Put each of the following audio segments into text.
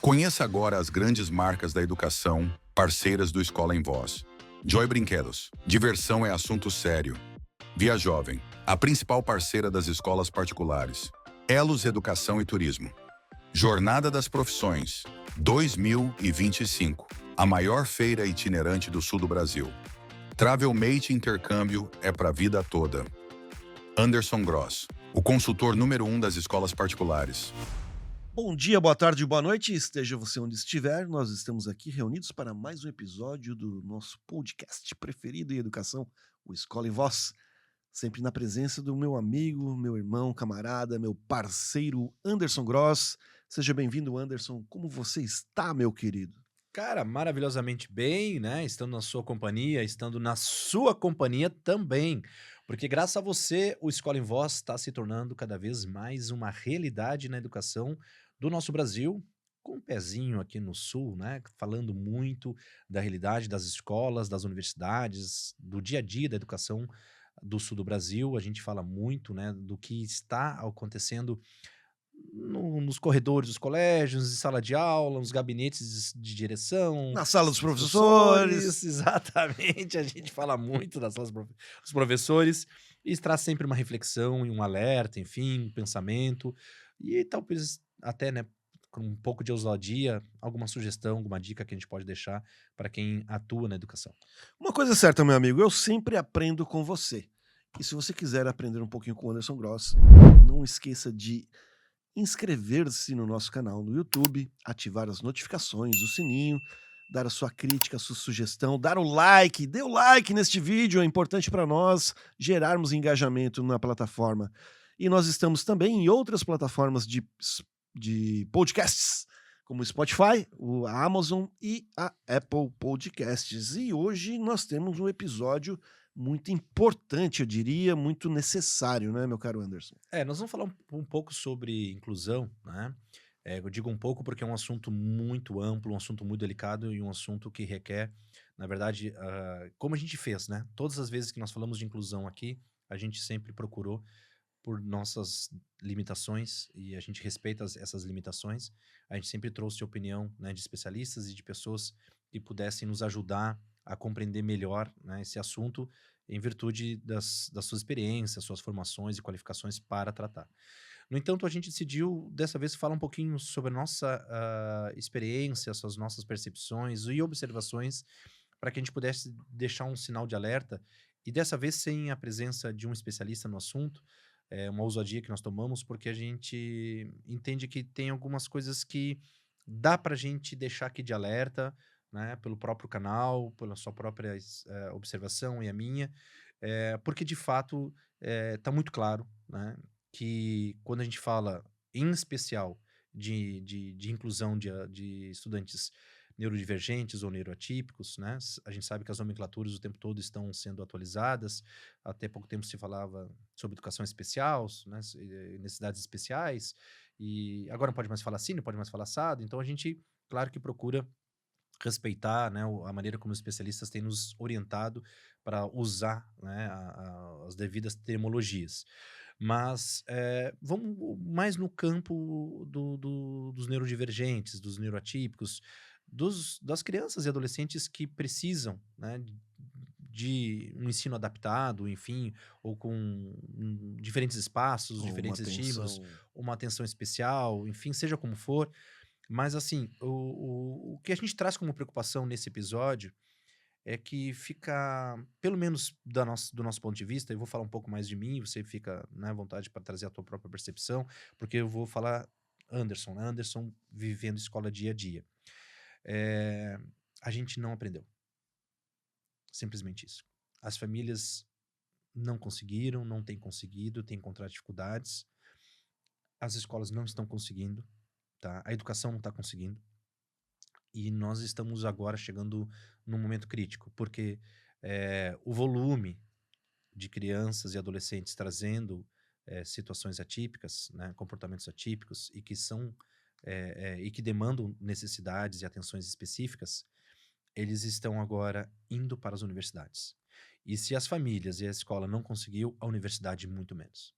Conheça agora as grandes marcas da educação, parceiras do Escola em Voz. Joy Brinquedos. Diversão é assunto sério. Via Jovem. A principal parceira das escolas particulares. Elos Educação e Turismo. Jornada das Profissões. 2025. A maior feira itinerante do sul do Brasil. Travelmate Intercâmbio é para a vida toda. Anderson Gross. O consultor número 1 das escolas particulares. Bom dia, boa tarde, boa noite, esteja você onde estiver, nós estamos aqui reunidos para mais um episódio do nosso podcast preferido em educação, o Escola em Voz, sempre na presença do meu amigo, meu irmão, camarada, meu parceiro Anderson Gross. Seja bem-vindo, Anderson, como você está, meu querido? Cara, maravilhosamente bem, né? Estando na sua companhia, estando na sua companhia também. Porque graças a você, o Escola em Voz está se tornando cada vez mais uma realidade na educação do nosso Brasil, com um pezinho aqui no Sul, né? Falando muito da realidade das escolas, das universidades, do dia a dia da educação do Sul do Brasil. A gente fala muito, né, do que está acontecendo nos corredores dos colégios, em sala de aula, nos gabinetes de direção, Na sala dos dos professores. professores, exatamente, a gente fala muito das salas dos professores, e traz sempre uma reflexão e um alerta, enfim, um pensamento, e talvez até, né, com um pouco de ousadia, alguma sugestão, alguma dica que a gente pode deixar para quem atua na educação. Uma coisa é certa, meu amigo, eu sempre aprendo com você. E se você quiser aprender um pouquinho com o Anderson Gross, não esqueça de inscrever-se no nosso canal no YouTube, ativar as notificações, o sininho, dar a sua crítica, a sua sugestão, dar o like, dê o like neste vídeo, é importante para nós gerarmos engajamento na plataforma. E nós estamos também em outras plataformas de podcasts, como o Spotify, a Amazon e a Apple Podcasts. E hoje nós temos um episódio muito importante, eu diria, muito necessário, né, meu caro Anderson? Nós vamos falar um pouco sobre inclusão, né? Eu digo um pouco porque é um assunto muito amplo, um assunto muito delicado e um assunto que requer, na verdade, como a gente fez, né? Todas as vezes que nós falamos de inclusão aqui, a gente sempre procurou por nossas limitações e a gente respeita essas limitações. A gente sempre trouxe a opinião, né, de especialistas e de pessoas que pudessem nos ajudar a compreender melhor, né, esse assunto em virtude das suas experiências, suas formações e qualificações para tratar. No entanto, a gente decidiu dessa vez falar um pouquinho sobre a nossa experiência, as nossas percepções e observações para que a gente pudesse deixar um sinal de alerta e dessa vez sem a presença de um especialista no assunto, é uma ousadia que nós tomamos, porque a gente entende que tem algumas coisas que dá para a gente deixar aqui de alerta, né, pelo próprio canal, pela sua própria observação e a minha, porque de fato está muito claro, né, que quando a gente fala, em especial, de inclusão de estudantes neurodivergentes ou neuroatípicos, né? A gente sabe que as nomenclaturas o tempo todo estão sendo atualizadas. Até pouco tempo se falava sobre educação especial, né? Necessidades especiais, e agora não pode mais falar assim, não pode mais falar assado. Então a gente, claro que procura respeitar, né, a maneira como os especialistas têm nos orientado para usar, né, as devidas terminologias. Mas vamos mais no campo dos neurodivergentes, dos neuroatípicos, das crianças e adolescentes que precisam, né, de um ensino adaptado, enfim, ou com diferentes espaços, Com uma diferentes estímulos, atenção. uma atenção especial, enfim, seja como for. Mas assim, o que a gente traz como preocupação nesse episódio é que fica, pelo menos do nosso ponto de vista, eu vou falar um pouco mais de mim, você fica, né, à vontade para trazer a tua própria percepção, porque eu vou falar Anderson, né, Anderson vivendo escola dia a dia. Eh, a gente não aprendeu, simplesmente isso. As famílias não conseguiram, não têm conseguido, têm encontrado dificuldades, as escolas não estão conseguindo, tá? A educação não está conseguindo. E nós estamos agora chegando num momento crítico, porque o volume de crianças e adolescentes trazendo situações atípicas, né, comportamentos atípicos e que são e que demandam necessidades e atenções específicas, eles estão agora indo para as universidades. E se as famílias e a escola não conseguiu, a universidade muito menos.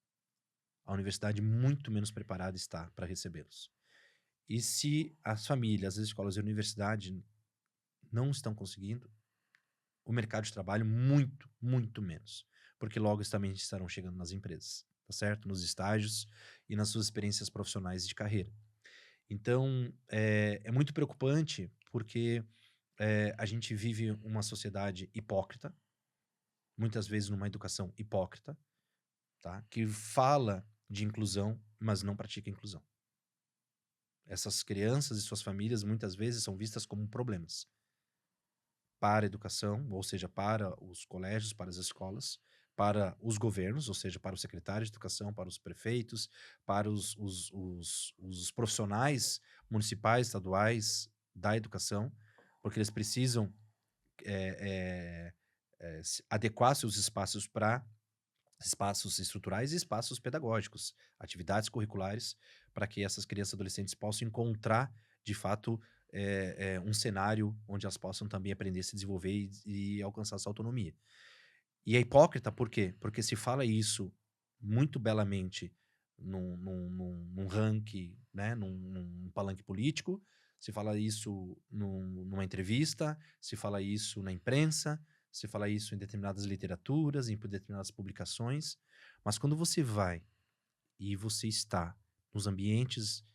A universidade muito menos preparada está para recebê-los. E se as famílias, as escolas e a universidade não estão conseguindo, o mercado de trabalho muito, muito menos. Porque logo também estarão chegando nas empresas, tá certo? Nos estágios e nas suas experiências profissionais de carreira. Então, é muito preocupante porque a gente vive uma sociedade hipócrita, muitas vezes numa educação hipócrita, tá? Que fala de inclusão, mas não pratica inclusão. Essas crianças e suas famílias muitas vezes são vistas como problemas para a educação, ou seja, para os colégios, para as escolas, para os governos, ou seja, para os secretários de educação, para os prefeitos, para os profissionais municipais, estaduais da educação, porque eles precisam adequar seus espaços para espaços estruturais e espaços pedagógicos, atividades curriculares, para que essas crianças e adolescentes possam encontrar, de fato, um cenário onde elas possam também aprender a se desenvolver e alcançar essa autonomia. E é hipócrita por quê? Porque se fala isso muito belamente num ranking, né, num palanque político, se fala isso numa entrevista, se fala isso na imprensa, se fala isso em determinadas literaturas, em determinadas publicações, mas quando você vai e você está nos ambientes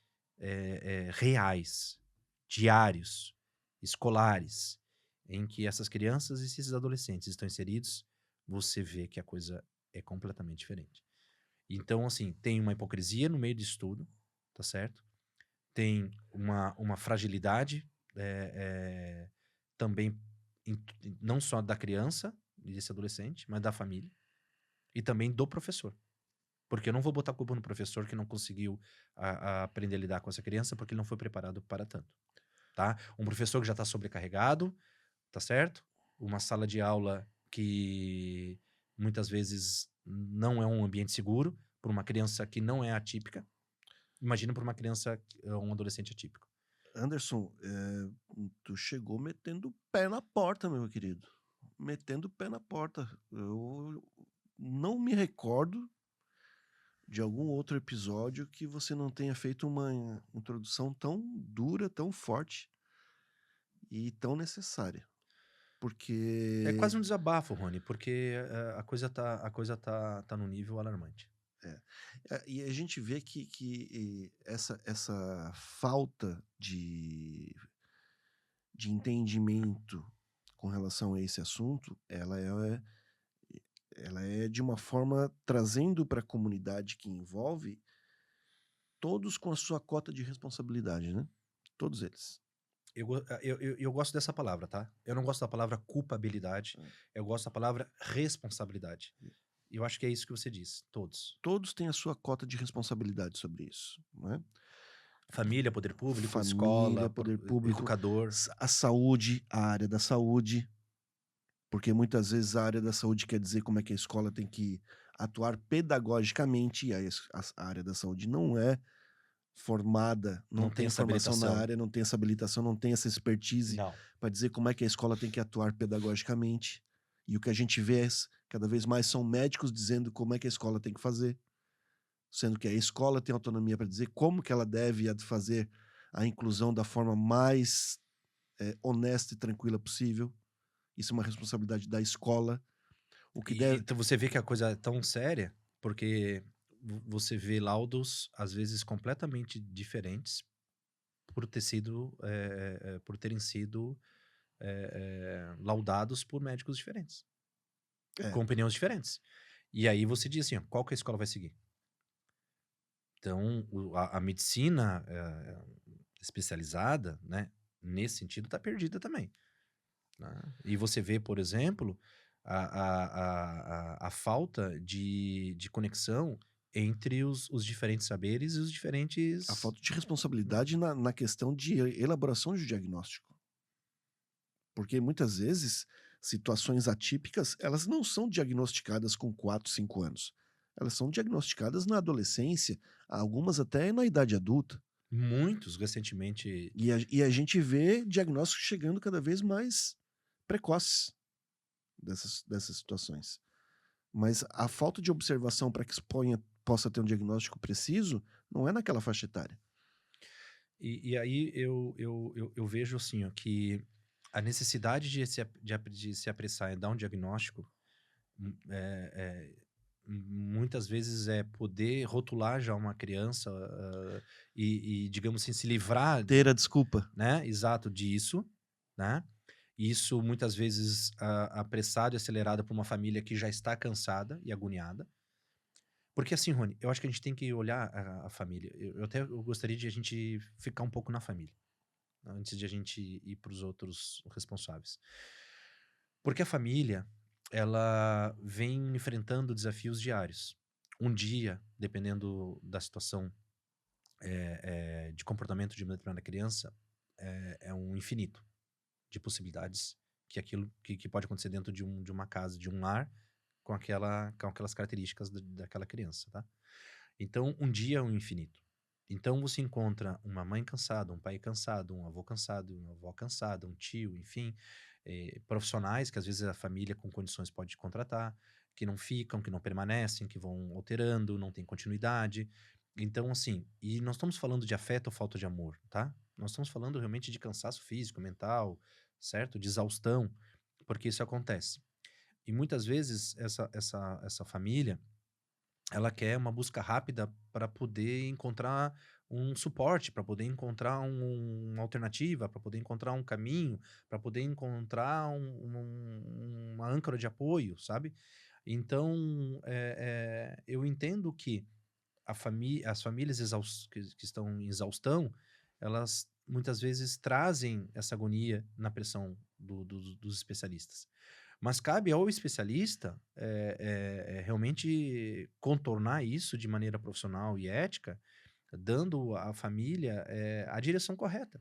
reais, diários, escolares, em que essas crianças e esses adolescentes estão inseridos, você vê que a coisa é completamente diferente. Então, assim, tem uma hipocrisia no meio disso tudo, tá certo? Tem uma fragilidade também, não só da criança e desse adolescente, mas da família e também do professor. Porque eu não vou botar a culpa no professor que não conseguiu aprender a lidar com essa criança porque ele não foi preparado para tanto, tá? Um professor que já está sobrecarregado, tá certo? Uma sala de aula que muitas vezes não é um ambiente seguro para uma criança que não é atípica. Imagina para uma criança, um adolescente atípico. Anderson, tu chegou metendo o pé na porta, meu querido. Metendo o pé na porta. Eu não me recordo de algum outro episódio que você não tenha feito uma introdução tão dura, tão forte e tão necessária. É Porque quase um desabafo, Rony, porque a coisa tá num nível alarmante. e a gente vê que essa falta de entendimento com relação a esse assunto, ela é de uma forma trazendo para a comunidade que envolve todos com a sua cota de responsabilidade, né? Todos eles. Eu gosto dessa palavra, tá? Eu não gosto da palavra culpabilidade, eu gosto da palavra responsabilidade. E eu acho que é isso que você diz, todos. Todos têm a sua cota de responsabilidade sobre isso, não é? Família, poder público, Família, escola, poder público, educador. a saúde, a área da saúde, porque muitas vezes a área da saúde quer dizer como é que a escola tem que atuar pedagogicamente, e aí a área da saúde não é formada, não tem tem essa formação na habilitação. área, não tem essa habilitação, não tem essa expertise Não. para dizer como é que a escola tem que atuar pedagogicamente. E o que a gente vê cada vez mais são médicos dizendo como é que a escola tem que fazer, sendo que a escola tem autonomia para dizer como que ela deve fazer a inclusão da forma mais honesta e tranquila possível. Isso é uma responsabilidade da escola. O que deve... Então você vê que a coisa é tão séria, porque você vê laudos, às vezes, completamente diferentes por terem sido laudados por médicos diferentes, com opiniões diferentes. E aí você diz assim, ó, qual que a escola vai seguir? Então, a medicina especializada, né, nesse sentido, está perdida também. Né? E você vê, por exemplo, a falta de conexão entre os diferentes saberes e os diferentes... A falta de responsabilidade na questão de elaboração de diagnóstico. Porque muitas vezes, situações atípicas, elas não são diagnosticadas com 4, 5 anos. Elas são diagnosticadas na adolescência, algumas até na idade adulta. Muitos recentemente... E a gente vê diagnósticos chegando cada vez mais precoces dessas situações. Mas a falta de observação para que possa ter um diagnóstico preciso não é naquela faixa etária. E aí eu vejo assim, ó, que a necessidade de se apressar em dar um diagnóstico, muitas vezes é poder rotular já uma criança, digamos assim, se livrar, Ter a desculpa. né, exato disso, né? Isso muitas vezes apressado e acelerado por uma família que já está cansada e agoniada. Porque assim, Rony, eu acho que a gente tem que olhar a família. Eu gostaria de a gente ficar um pouco na família, antes de a gente ir para os outros responsáveis. Porque a família, ela vem enfrentando desafios diários. Um dia, dependendo da situação de comportamento de uma determinada criança, é um infinito de possibilidades que aquilo que pode acontecer dentro de uma casa, de um lar, com aquelas características daquela criança, tá? Então, um dia é um infinito. Então, você encontra uma mãe cansada, um pai cansado, um avô cansado, uma avó cansada, um tio, enfim, profissionais que às vezes a família com condições pode contratar, que não ficam, que não permanecem, que vão alterando, não tem continuidade. Então, assim, e nós estamos falando de afeto ou falta de amor, tá? Nós estamos falando realmente de cansaço físico, mental, certo? De exaustão, porque isso acontece. E muitas vezes essa família, ela quer uma busca rápida para poder encontrar um suporte, para poder encontrar uma alternativa, para poder encontrar um caminho, para poder encontrar uma âncora de apoio, sabe? Então, eu entendo que as famílias que estão em exaustão, elas muitas vezes trazem essa agonia na pressão dos especialistas. Mas cabe ao especialista realmente contornar isso de maneira profissional e ética, dando à família a direção correta,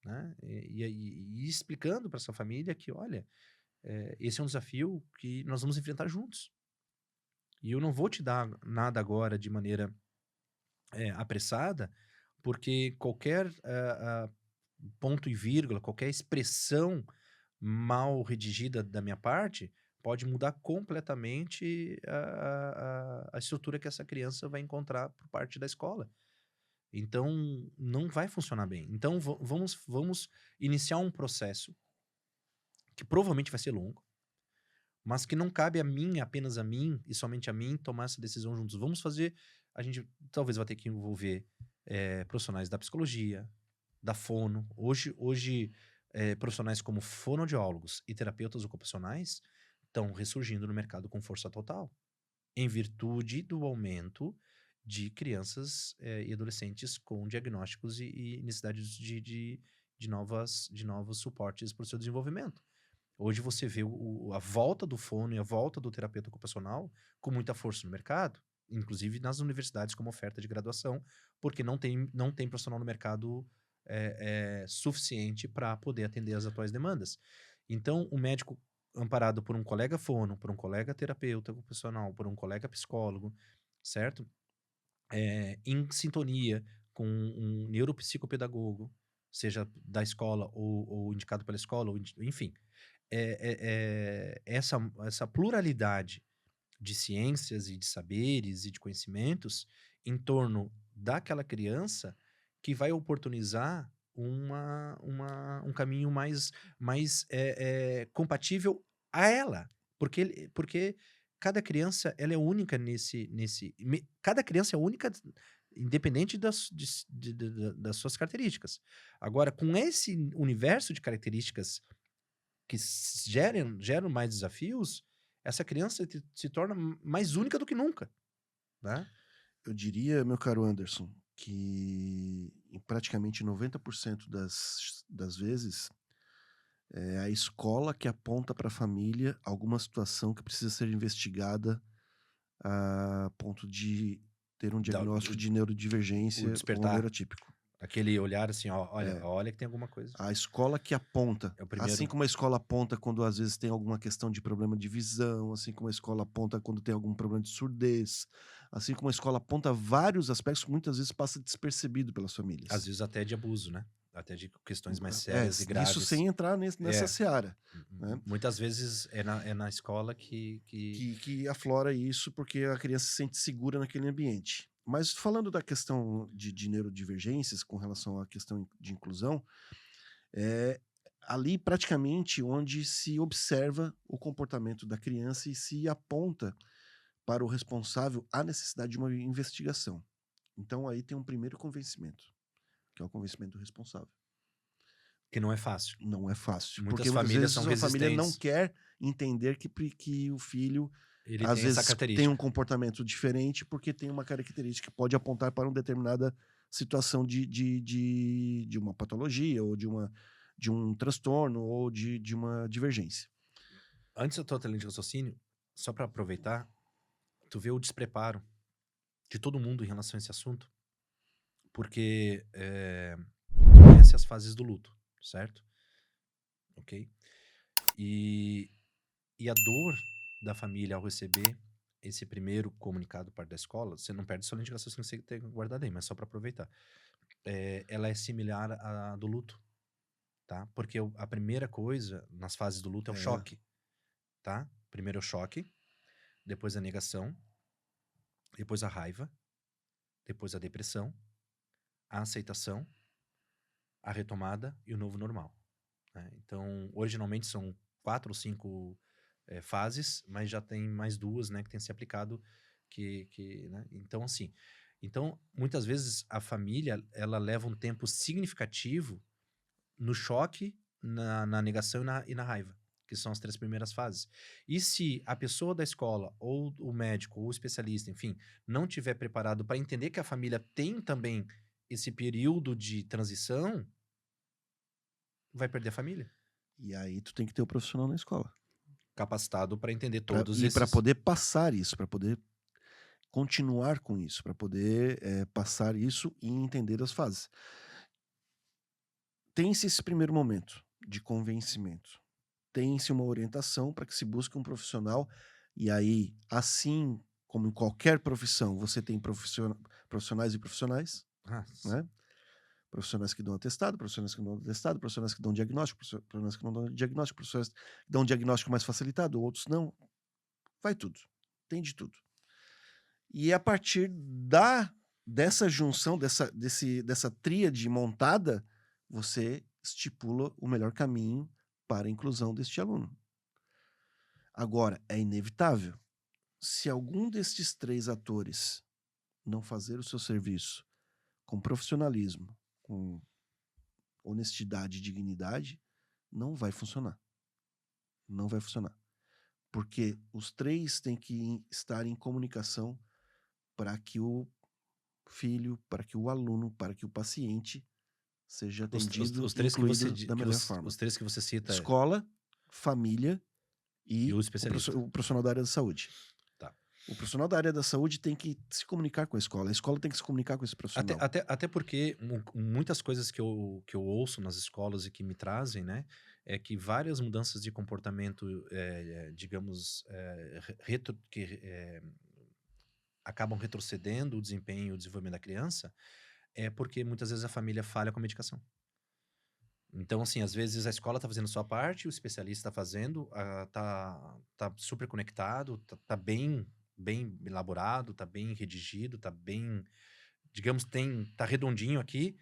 né? E explicando para essa família que, olha, esse é um desafio que nós vamos enfrentar juntos. E eu não vou te dar nada agora de maneira apressada, porque qualquer ponto e vírgula, qualquer expressão mal redigida da minha parte pode mudar completamente a estrutura que essa criança vai encontrar por parte da escola. Então, não vai funcionar bem. Então, vamos iniciar um processo que provavelmente vai ser longo, mas que não cabe a mim, apenas a mim e somente a mim tomar essa decisão juntos. Vamos fazer, a gente talvez vai ter que envolver profissionais da psicologia, da fono. Hoje profissionais como fonoaudiólogos e terapeutas ocupacionais estão ressurgindo no mercado com força total, em virtude do aumento de crianças e adolescentes com diagnósticos e necessidades de novos suportes para o seu desenvolvimento. Hoje você vê a volta do fono e a volta do terapeuta ocupacional com muita força no mercado, inclusive nas universidades como oferta de graduação, porque não tem profissional no mercado suficiente para poder atender às atuais demandas. Então, o médico amparado por um colega fono, por um colega terapeuta ocupacional, por um colega psicólogo, certo? Em sintonia com um neuropsicopedagogo, seja da escola ou indicado pela escola, enfim, essa pluralidade de ciências e de saberes e de conhecimentos em torno daquela criança que vai oportunizar um caminho mais compatível a ela. Porque cada criança ela é única cada criança é única independente das suas características. Agora, com esse universo de características que geram mais desafios, essa criança se torna mais única do que nunca, né? Eu diria, meu caro Anderson, que em praticamente 90% das vezes é a escola que aponta para a família alguma situação que precisa ser investigada a ponto de ter um diagnóstico de O neurodivergência ou despertar, neurotípico. aquele olhar assim, ó, É, olha que tem alguma coisa. a escola que aponta, É o assim primeiro. como a escola aponta quando às vezes tem alguma questão de problema de visão, assim como a escola aponta quando tem algum problema de surdez, assim como a escola aponta vários aspectos que muitas vezes passa despercebido pelas Às famílias. vezes até de abuso, né? Até de questões mais sérias e Isso graves. sem entrar nessa É. seara, né? Muitas vezes é na escola que Que aflora isso porque a criança se sente segura naquele ambiente. Mas falando da questão de neurodivergências com relação à questão de inclusão, é ali praticamente onde se observa o comportamento da criança e se aponta para o responsável a necessidade de uma investigação. Então aí tem um primeiro convencimento, que é o convencimento do responsável. Que não é fácil. Não é fácil, Muitas porque muitas famílias vezes são a família não resistentes. quer entender que o filho Ele às tem essa vezes tem um característica. comportamento diferente porque tem uma característica que pode apontar para uma determinada situação de uma patologia ou de um transtorno ou de uma divergência. Antes da tua linha de raciocínio, só para aproveitar, tu vê o despreparo de todo mundo em relação a esse assunto, porque tu conhece as fases do luto, certo? Ok? E, e a dor da família ao receber esse primeiro comunicado parte da escola, você não perde sua linha de raciocínio que você tem guardado aí, mas só para aproveitar. Ela é similar à do luto, tá? Porque a primeira coisa nas fases do luto é o É, choque, tá? Primeiro é o choque, depois a negação, depois a raiva, depois a depressão, a aceitação, a retomada e o novo normal, né? Então, originalmente são 4 ou 5 fases, mas já tem mais 2, né, que tem se aplicado, né? Então, assim, muitas vezes a família, ela leva um tempo significativo no choque, na negação e na raiva, que são as 3 primeiras fases. E se a pessoa da escola, ou o médico, ou o especialista, enfim, não tiver preparado para entender que a família tem também esse período de transição, vai perder a família. e aí tu tem que ter o profissional na escola. Capacitado para entender todos E para esses. poder passar isso, para poder continuar com isso, para poder passar isso e entender as fases. Tem-se esse primeiro momento de convencimento. Tem-se uma orientação para que se busque um profissional, e aí, assim como em qualquer profissão, você tem profissionais e profissionais, Ah, né? Profissionais que dão atestado, profissionais que não dão atestado, profissionais que dão diagnóstico, profissionais que não dão diagnóstico, profissionais que dão diagnóstico mais facilitado, outros não. Vai tudo. Tem de tudo. E a partir dessa junção, dessa tríade montada, você estipula o melhor caminho para a inclusão deste aluno. Agora, é inevitável. Se algum destes 3 atores não fazer o seu serviço com profissionalismo, com honestidade e dignidade, não vai funcionar. Não vai funcionar. Porque os 3 têm que estar em comunicação para que o filho, para que o aluno, para que o paciente seja atendido os e três que você, incluído da melhor forma. os 3 que você cita Escola, família e e o especialista. o profissional da área da saúde. Tá. O profissional da área da saúde tem que se comunicar com a escola tem que se comunicar com esse profissional. Até porque muitas coisas que eu ouço nas escolas e que me trazem, né, é que várias mudanças de comportamento, digamos, acabam retrocedendo o desempenho e o desenvolvimento da criança, é porque muitas vezes a família falha com a medicação. Então, assim, às vezes a escola tá fazendo a sua parte, o especialista tá fazendo, tá super conectado, tá bem elaborado, tá bem redigido, tá bem, digamos, tá redondinho aqui,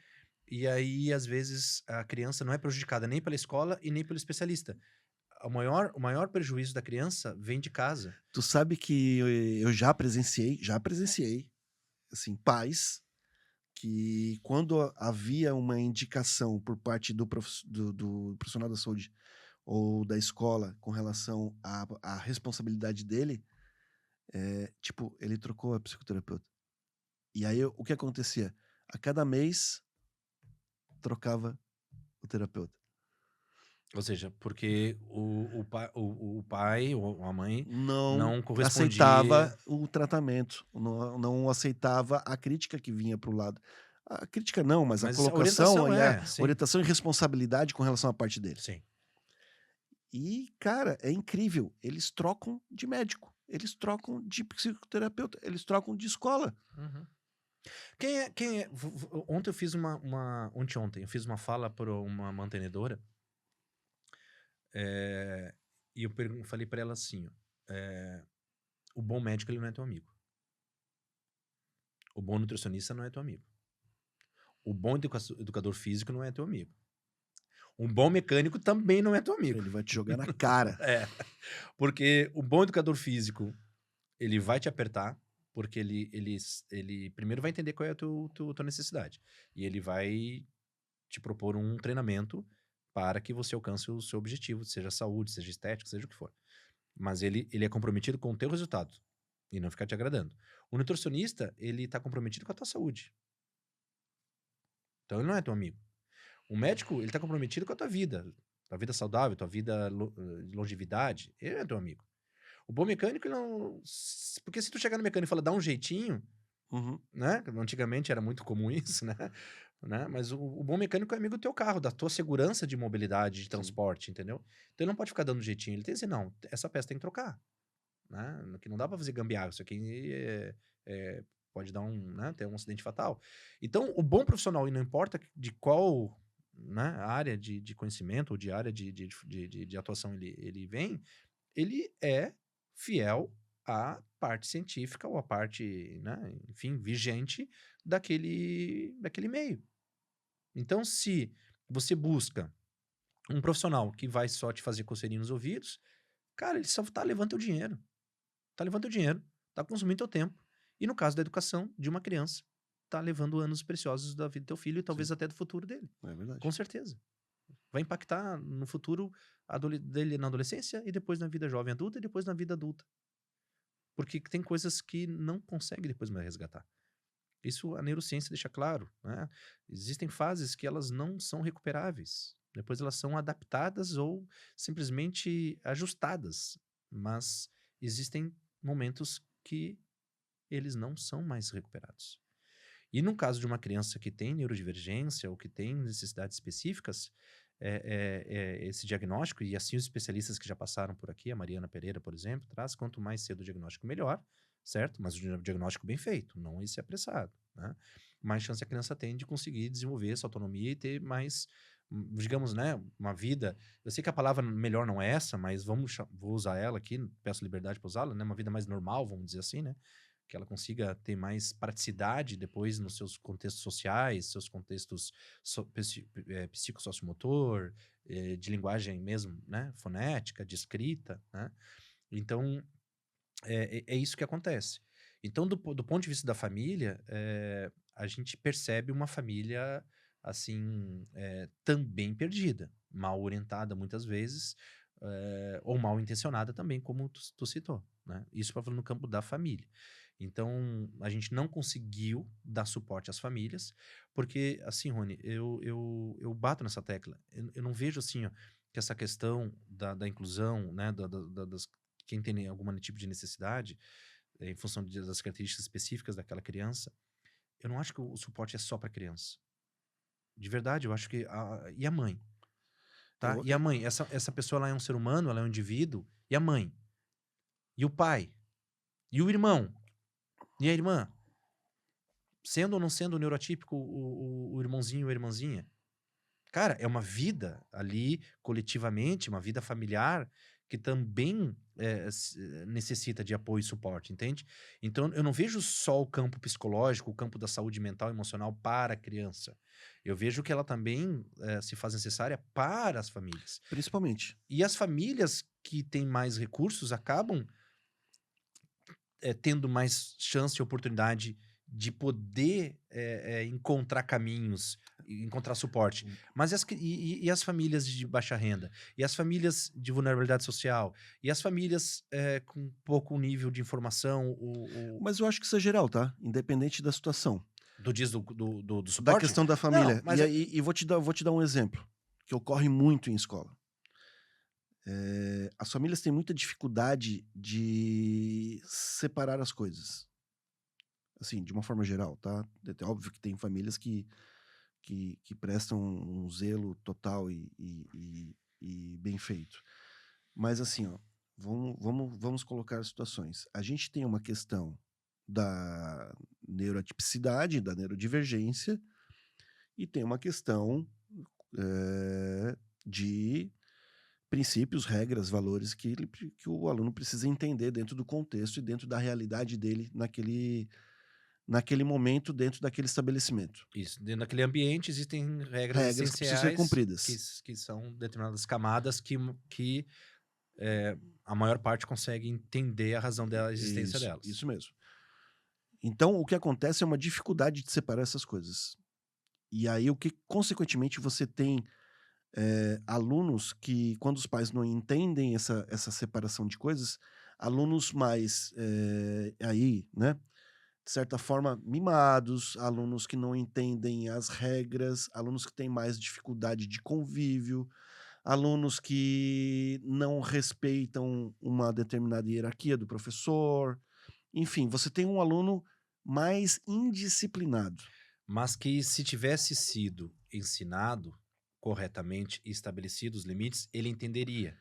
e aí, às vezes, a criança não é prejudicada nem pela escola e nem pelo especialista. O maior prejuízo da criança vem de casa. Tu sabe que eu já presenciei, assim, pais que quando havia uma indicação por parte do profissional da saúde ou da escola com relação à responsabilidade dele, tipo, ele trocou a psicoterapeuta. E aí o que acontecia? A cada mês trocava o terapeuta. Ou seja, porque o pai ou a mãe Não não correspondia. aceitava o tratamento, não aceitava a crítica que vinha para o lado. A crítica não, mas a Mas a colocação orientação e a sim, orientação e responsabilidade com relação à parte dele. sim. E, cara, é incrível. Eles trocam de médico, eles trocam de psicoterapeuta, eles trocam de escola. Uhum. Ontem eu fiz ontem eu fiz uma fala para uma mantenedora, e eu falei para ela assim, ó, o bom médico ele não é teu amigo. O bom nutricionista não é teu amigo. O bom educador físico não é teu amigo. Um bom mecânico também não é teu amigo. Ele vai te jogar na cara. É, porque o bom educador físico, ele vai te apertar, porque ele primeiro vai entender qual é a tua necessidade. E ele vai te propor um treinamento para que você alcance o seu objetivo, seja saúde, seja estética, seja o que for. Mas ele é comprometido com o teu resultado e não ficar te agradando. O nutricionista, ele tá comprometido com a tua saúde. Então ele não é teu amigo. O médico, ele tá comprometido com a tua vida saudável, tua vida longevidade, ele é teu amigo. O bom mecânico, ele não... Porque se tu chegar no mecânico e falar, dá um jeitinho, Uhum. né? Antigamente era muito comum isso, né? Mas o bom mecânico é amigo do teu carro, da tua segurança de mobilidade, de transporte, entendeu? Então ele não pode ficar dando jeitinho. Ele tem que dizer, não, essa peça tem que trocar. Né? Que não dá pra fazer gambiarra. Isso aqui pode dar ter um acidente fatal. Então, o bom profissional, e não importa de qual área de conhecimento ou de área de atuação ele vem, ele é fiel à parte científica ou à parte, enfim, vigente daquele meio. Então, se você busca um profissional que vai só te fazer coceirinha nos ouvidos, cara, ele só tá levando teu dinheiro. Tá levando teu dinheiro, tá consumindo teu tempo. E no caso da educação de uma criança, tá levando anos preciosos da vida do teu filho e talvez até do futuro dele. É verdade. Com certeza. Vai impactar no futuro dele na adolescência e depois na vida jovem adulta e depois na vida adulta. Porque tem coisas que não consegue depois mais resgatar. Isso a neurociência deixa claro, né? Existem fases que elas não são recuperáveis. Depois elas são adaptadas ou simplesmente ajustadas. Mas existem momentos que eles não são mais recuperados. E no caso de uma criança que tem neurodivergência ou que tem necessidades específicas, esse diagnóstico, e assim os especialistas que já passaram por aqui, a Mariana Pereira, por exemplo, traz quanto mais cedo o diagnóstico, melhor, certo? Mas o diagnóstico bem feito, não esse apressado, né? Mais chance a criança tem de conseguir desenvolver essa autonomia e ter mais, digamos, uma vida. Eu sei que a palavra melhor não é essa, mas vou usar ela aqui, peço liberdade para usá-la, né? Uma vida mais normal, vamos dizer assim, né? Que ela consiga ter mais praticidade depois nos seus contextos sociais, seus contextos psicossociomotor, de linguagem mesmo, né? Fonética, de escrita, né? Então, é isso que acontece. Então, do ponto de vista da família, a gente percebe uma família, assim, também perdida, mal orientada muitas vezes, ou mal intencionada também, como tu citou, né? Isso para falar no campo da família. Então, a gente não conseguiu dar suporte às famílias, porque, assim, Rony, eu bato nessa tecla. Eu não vejo, assim, ó, que essa questão da inclusão, né, quem tem algum tipo de necessidade, em função das características específicas daquela criança, eu não acho que o suporte é só para criança. De verdade, eu acho que... E a mãe? Tá? E a mãe? Essa pessoa, ela é um ser humano, ela é um indivíduo. E a mãe? E o pai? E o irmão? E a irmã? Sendo ou não sendo neurotípico o irmãozinho ou a irmãzinha? Cara, é uma vida ali, coletivamente, uma vida familiar, que também necessita de apoio e suporte, entende? Então, eu não vejo só o campo psicológico, o campo da saúde mental e emocional para a criança. Eu vejo que ela também se faz necessária para as famílias. Principalmente. E as famílias que têm mais recursos acabam tendo mais chance e oportunidade de poder encontrar caminhos, encontrar suporte. Mas e as famílias de baixa renda? E as famílias de vulnerabilidade social? E as famílias com pouco nível de informação? Mas eu acho que isso é geral, tá? Independente da situação. Do Da suporte? questão da Não, família. mas E vou te dar um exemplo, que ocorre muito em escola. As famílias têm muita dificuldade de separar as coisas. Assim, de uma forma geral, tá? É óbvio que tem famílias que prestam um zelo total e bem feito. Mas assim, ó, vamos colocar situações. A gente tem uma questão da neurotipicidade, da neurodivergência, e tem uma questão de princípios, regras, valores que o aluno precisa entender dentro do contexto e dentro da realidade dele naquele momento dentro daquele estabelecimento. Isso. Dentro daquele ambiente existem regras Regras que precisam ser essenciais cumpridas. que são determinadas camadas que a maior parte consegue entender a razão da existência delas. Isso mesmo. Então, o que acontece é uma dificuldade de separar essas coisas. E aí, consequentemente, você tem alunos que, quando os pais não entendem essa separação de coisas, alunos mais, aí, né, de certa forma, mimados, alunos que não entendem as regras, alunos que têm mais dificuldade de convívio, alunos que não respeitam uma determinada hierarquia do professor. Enfim, você tem um aluno mais indisciplinado. Mas que se tivesse sido ensinado corretamente e estabelecidos os limites, ele entenderia.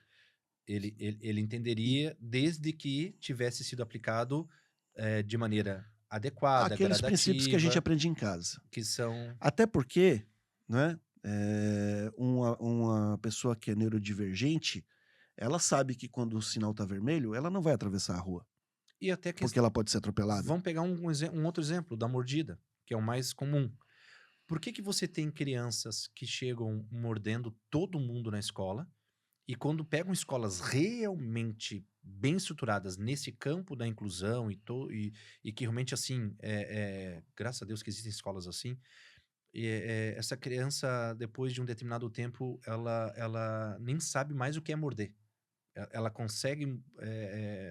Ele entenderia desde que tivesse sido aplicado de maneira adequada, Aqueles princípios que a gente gradativa, aprende em casa. que são... Até porque, né, uma pessoa que é neurodivergente, ela sabe que quando o sinal está vermelho, ela não vai atravessar a rua, E até que porque ela pode ser atropelada. vamos pegar um outro exemplo da mordida, que é o mais comum. Por que você tem crianças que chegam mordendo todo mundo na escola e quando pegam escolas realmente bem estruturadas nesse campo da inclusão e que realmente, assim, graças a Deus que existem escolas assim, essa criança, depois de um determinado tempo, ela nem sabe mais o que é morder. Ela consegue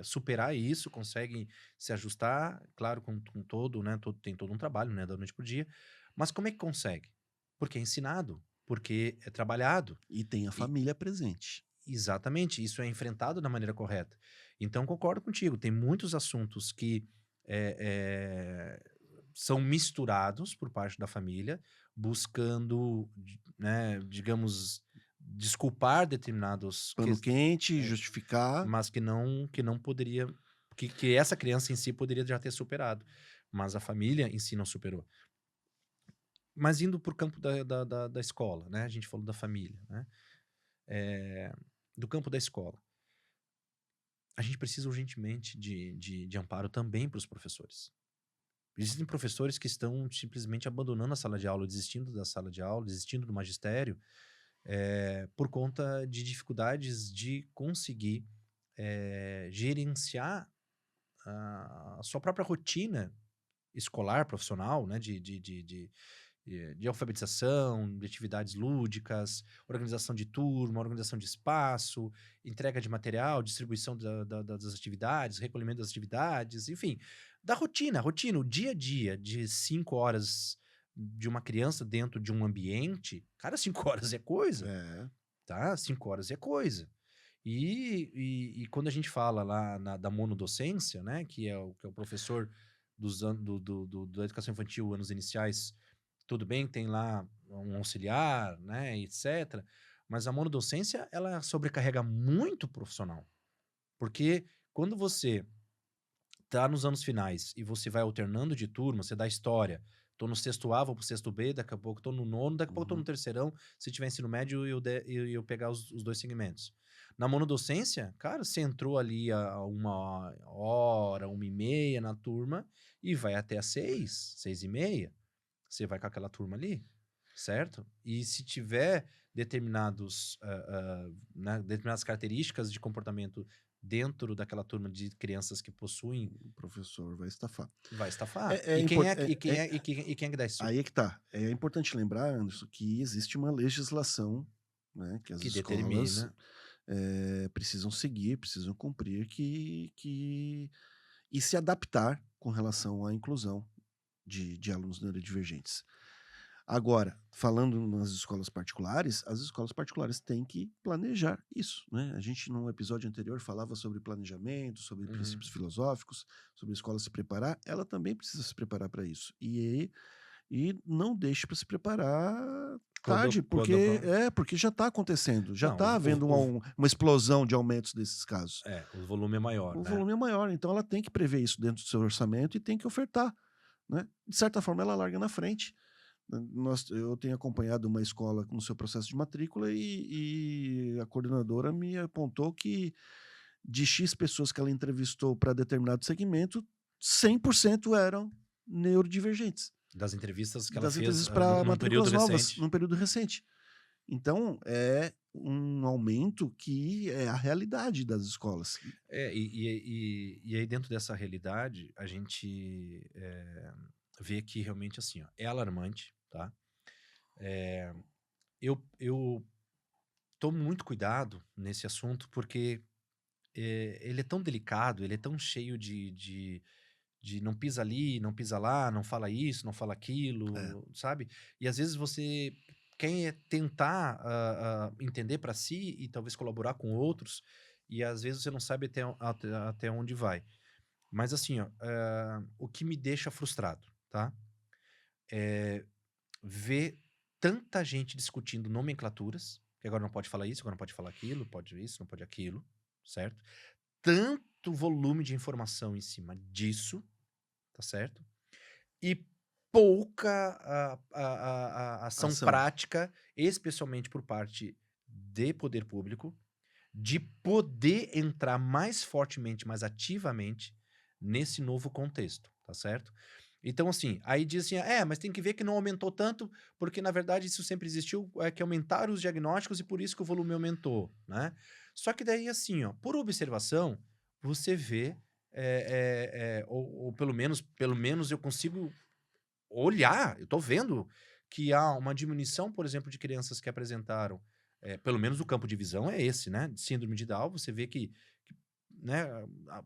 superar isso, consegue se ajustar, claro, com todo, né? Tem todo um trabalho, né? Da noite pro dia. Mas como é que consegue? Porque é ensinado, porque é trabalhado. E tem a E- família presente. Exatamente, isso é enfrentado da maneira correta. Então, concordo contigo, tem muitos assuntos que são misturados por parte da família, buscando, né, digamos, desculpar determinados Pano quente, é, justificar. mas que não poderia, que essa criança em si poderia já ter superado, mas a família em si não superou. Mas indo para o campo da escola, né? A gente falou da família, né? Do campo da escola. A gente precisa urgentemente de amparo também para os professores. Existem professores que estão simplesmente abandonando a sala de aula, desistindo da sala de aula, desistindo do magistério, por conta de dificuldades de conseguir gerenciar a sua própria rotina escolar, profissional, né, de alfabetização, de atividades lúdicas, organização de turma, organização de espaço, entrega de material, distribuição das atividades, recolhimento das atividades, enfim, da rotina, o dia a dia de 5 horas de uma criança dentro de um ambiente, cara, 5 horas é coisa, É. tá? 5 horas é coisa. E quando a gente fala lá da monodocência, né, que é o professor da educação infantil, anos iniciais, tudo bem, tem lá um auxiliar, né, etc. Mas a monodocência, ela sobrecarrega muito o profissional. Porque quando você tá nos anos finais e você vai alternando de turma, você dá história, tô no sexto A, vou pro sexto B, daqui a pouco tô no nono, daqui a pouco tô no terceirão, se tiver ensino médio eu pegar os dois segmentos. Na monodocência, cara, você entrou ali a 1 hora, 1h30 na turma e vai até às 6, 6h30, você vai com aquela turma ali, certo? E se tiver né, determinadas características de comportamento dentro daquela turma de crianças que possuem, O professor vai estafar. vai estafar. É E impor- quem é que dá isso? Aí é que tá. É importante lembrar, Anderson, que existe uma legislação, né, que as Que escolas determina. precisam seguir, precisam cumprir, e se adaptar com relação à inclusão de alunos neurodivergentes. Agora, falando nas escolas particulares, as escolas particulares têm que planejar isso, né? A gente, num episódio anterior, falava sobre planejamento, sobre princípios filosóficos, sobre a escola se preparar. Ela também precisa se preparar para isso. E não deixe para se preparar tarde, porque já está acontecendo, já Não, está havendo uma explosão de aumentos desses casos. o volume é maior, O né? volume é maior, então ela tem que prever isso dentro do seu orçamento e tem que ofertar, né? De certa forma, ela larga na frente. Eu tenho acompanhado uma escola no seu processo de matrícula e a coordenadora me apontou que de X pessoas que ela entrevistou para determinado segmento, 100% eram neurodivergentes. Das entrevistas que ela Das fez entrevistas para num período matrículas novas, recente. num período recente. Então, é um aumento que é a realidade das escolas. E aí dentro dessa realidade, a gente vê que realmente assim, ó, é alarmante, tá? Eu tomo muito cuidado nesse assunto porque ele é tão delicado, ele é tão cheio de não pisa ali, não pisa lá, não fala isso, não fala É. aquilo, sabe? E às vezes você quer tentar entender para si e talvez colaborar com outros, e às vezes você não sabe até onde vai. Mas assim, ó, o que me deixa frustrado, tá? É ver tanta gente discutindo nomenclaturas, que agora não pode falar isso, agora não pode falar aquilo, pode isso, não pode aquilo, certo? Tanto volume de informação em cima disso, tá certo? E pouca ação Ação. prática, especialmente por parte de poder público, de poder entrar mais fortemente, mais ativamente nesse novo contexto, tá certo? Então, assim, aí diz assim, mas tem que ver que não aumentou tanto, porque na verdade isso sempre existiu, que aumentaram os diagnósticos e por isso que o volume aumentou, né? Só que daí, assim, ó, por observação, você vê, ou pelo menos eu consigo olhar, eu tô vendo que há uma diminuição, por exemplo, de crianças que apresentaram, pelo menos o campo de visão é esse, né? Síndrome de Down, você vê que, né, a-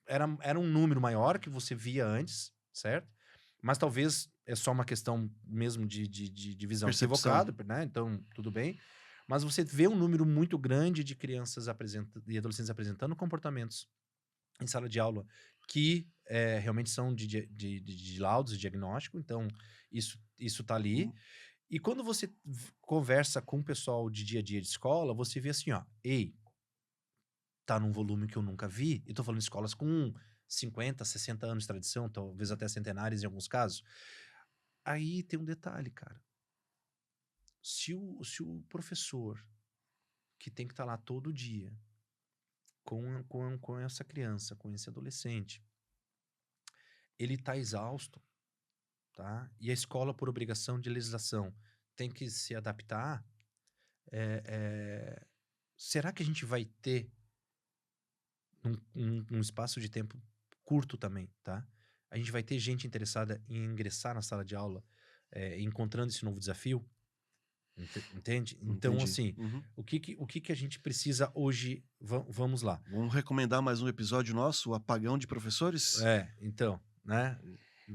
era um número maior que você via antes, certo? Mas talvez é só uma questão mesmo de visão Percepção. equivocada, né? Então, tudo bem. Mas você vê um número muito grande de crianças e adolescentes apresentando comportamentos em sala de aula que realmente são de laudos e diagnóstico, então isso tá ali. Uhum. E quando você conversa com o pessoal de dia a dia de escola, você vê assim, ó, ei, tá num volume que eu nunca vi, e tô falando de escolas com 50, 60 anos de tradição, talvez até centenários em alguns casos. Aí tem um detalhe, cara. Se o professor que tem que estar lá todo dia com essa criança, com esse adolescente, ele tá exausto, tá? E a escola, por obrigação de legislação, tem que se adaptar. é, é, Será que a gente vai ter num espaço de tempo curto também, tá? A gente vai ter gente interessada em ingressar na sala de aula, encontrando esse novo desafio, entende? Então, Entendi. assim, Uhum. o que a gente precisa hoje? Vamos lá. Vamos recomendar mais um episódio nosso, o Apagão de Professores? Então, né?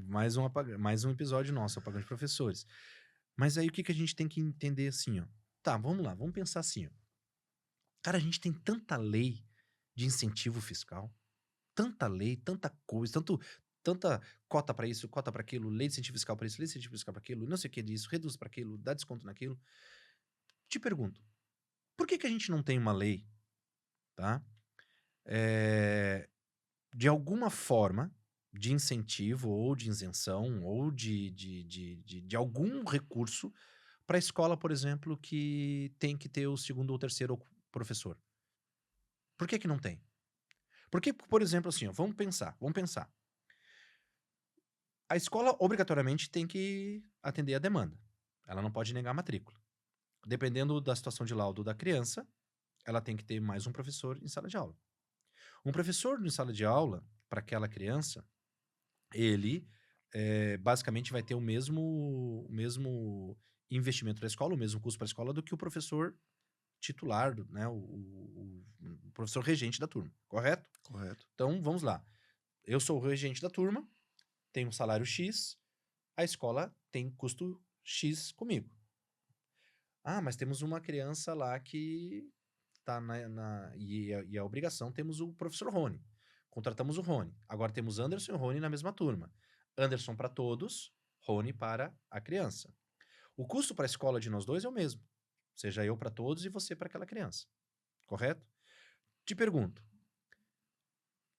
Mais um episódio nosso, Apagão de Professores. Mas aí o que a gente tem que entender assim, ó? Tá, vamos lá, vamos pensar assim, ó. Cara, a gente tem tanta lei de incentivo fiscal, tanta lei, tanta coisa, tanta cota pra isso, cota pra aquilo, lei de incentivo fiscal pra isso, lei de incentivo fiscal pra aquilo, não sei o que disso, reduz pra aquilo, dá desconto naquilo. Te pergunto, por que a gente não tem uma lei, tá? De alguma forma de incentivo ou de isenção ou de algum recurso para a escola, por exemplo, que tem que ter o segundo ou terceiro professor. Por que não tem? Porque, por exemplo, assim, ó, vamos pensar. A escola obrigatoriamente tem que atender a demanda. Ela não pode negar a matrícula. Dependendo da situação de laudo da criança, ela tem que ter mais um professor em sala de aula. Um professor em sala de aula, para aquela criança, ele basicamente vai ter o mesmo investimento da escola, o mesmo custo para a escola do que o professor titular, né, o professor regente da turma, correto? Correto. Então, vamos lá. Eu sou o regente da turma, tenho um salário X, a escola tem custo X comigo. Ah, mas temos uma criança lá que tá e a obrigação, temos o professor Rony. Contratamos o Rony. Agora temos Anderson e Rony na mesma turma. Anderson para todos, Rony para a criança. O custo para a escola de nós dois é o mesmo. Seja eu para todos e você para aquela criança. Correto? Te pergunto,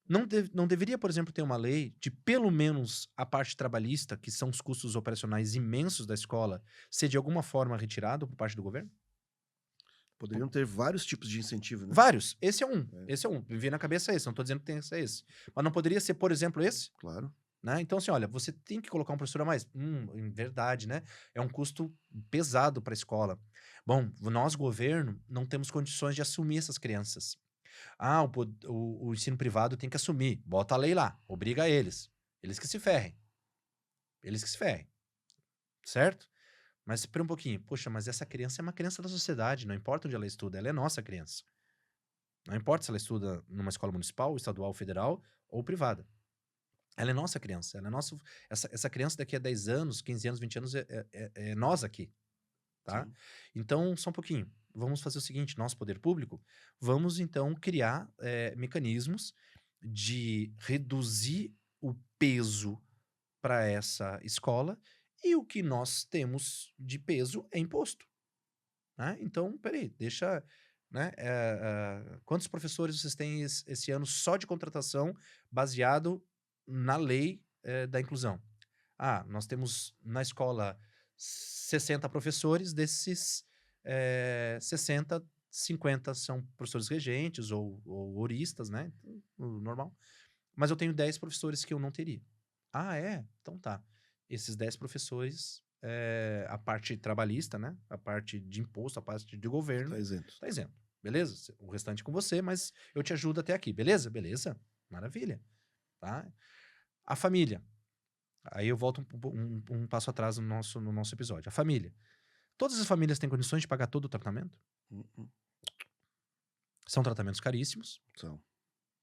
não deveria, por exemplo, ter uma lei de pelo menos a parte trabalhista, que são os custos operacionais imensos da escola, ser de alguma forma retirado por parte do governo? Poderiam ter vários tipos de incentivo, né? Vários. Esse é um. É. Esse é um. Me veio na cabeça esse. Não tô dizendo que tem que ser esse. Mas não poderia ser, por exemplo, esse? Claro. né? Então, assim, olha, você tem que colocar um professor a mais. Em verdade, né? É um custo pesado para a escola. Bom, nós, governo, não temos condições de assumir essas crianças. Ah, o ensino privado tem que assumir. Bota a lei lá, obriga eles. Eles que se ferrem. Eles que se ferrem, certo? Mas espera um pouquinho. Poxa, mas essa criança é uma criança da sociedade, não importa onde ela estuda, ela é nossa criança. Não importa se ela estuda numa escola municipal, estadual, federal ou privada. Ela é nossa criança, ela é nosso. Essa criança daqui a 10 anos, 15 anos, 20 anos é nós aqui, tá? Sim. Então, só um pouquinho. Vamos fazer o seguinte: nosso poder público, vamos então criar mecanismos de reduzir o peso para essa escola, e o que nós temos de peso é imposto, né? Então, peraí, deixa, né? Quantos professores vocês têm esse ano só de contratação baseado na lei da inclusão? Ah, nós temos na escola 60 professores, desses 60, 50 são professores regentes ou horistas, né? O normal. Mas eu tenho 10 professores que eu não teria. Ah, é? Então tá. Esses 10 professores, a parte trabalhista, né? A parte de imposto, a parte de governo, Tá isento. tá isento. Beleza? O restante com você, mas eu te ajudo até aqui. Beleza? Beleza. Maravilha. Tá? A família. Aí eu volto um passo atrás no nosso episódio. A família. Todas as famílias têm condições de pagar todo o tratamento? Uhum. São tratamentos caríssimos, São.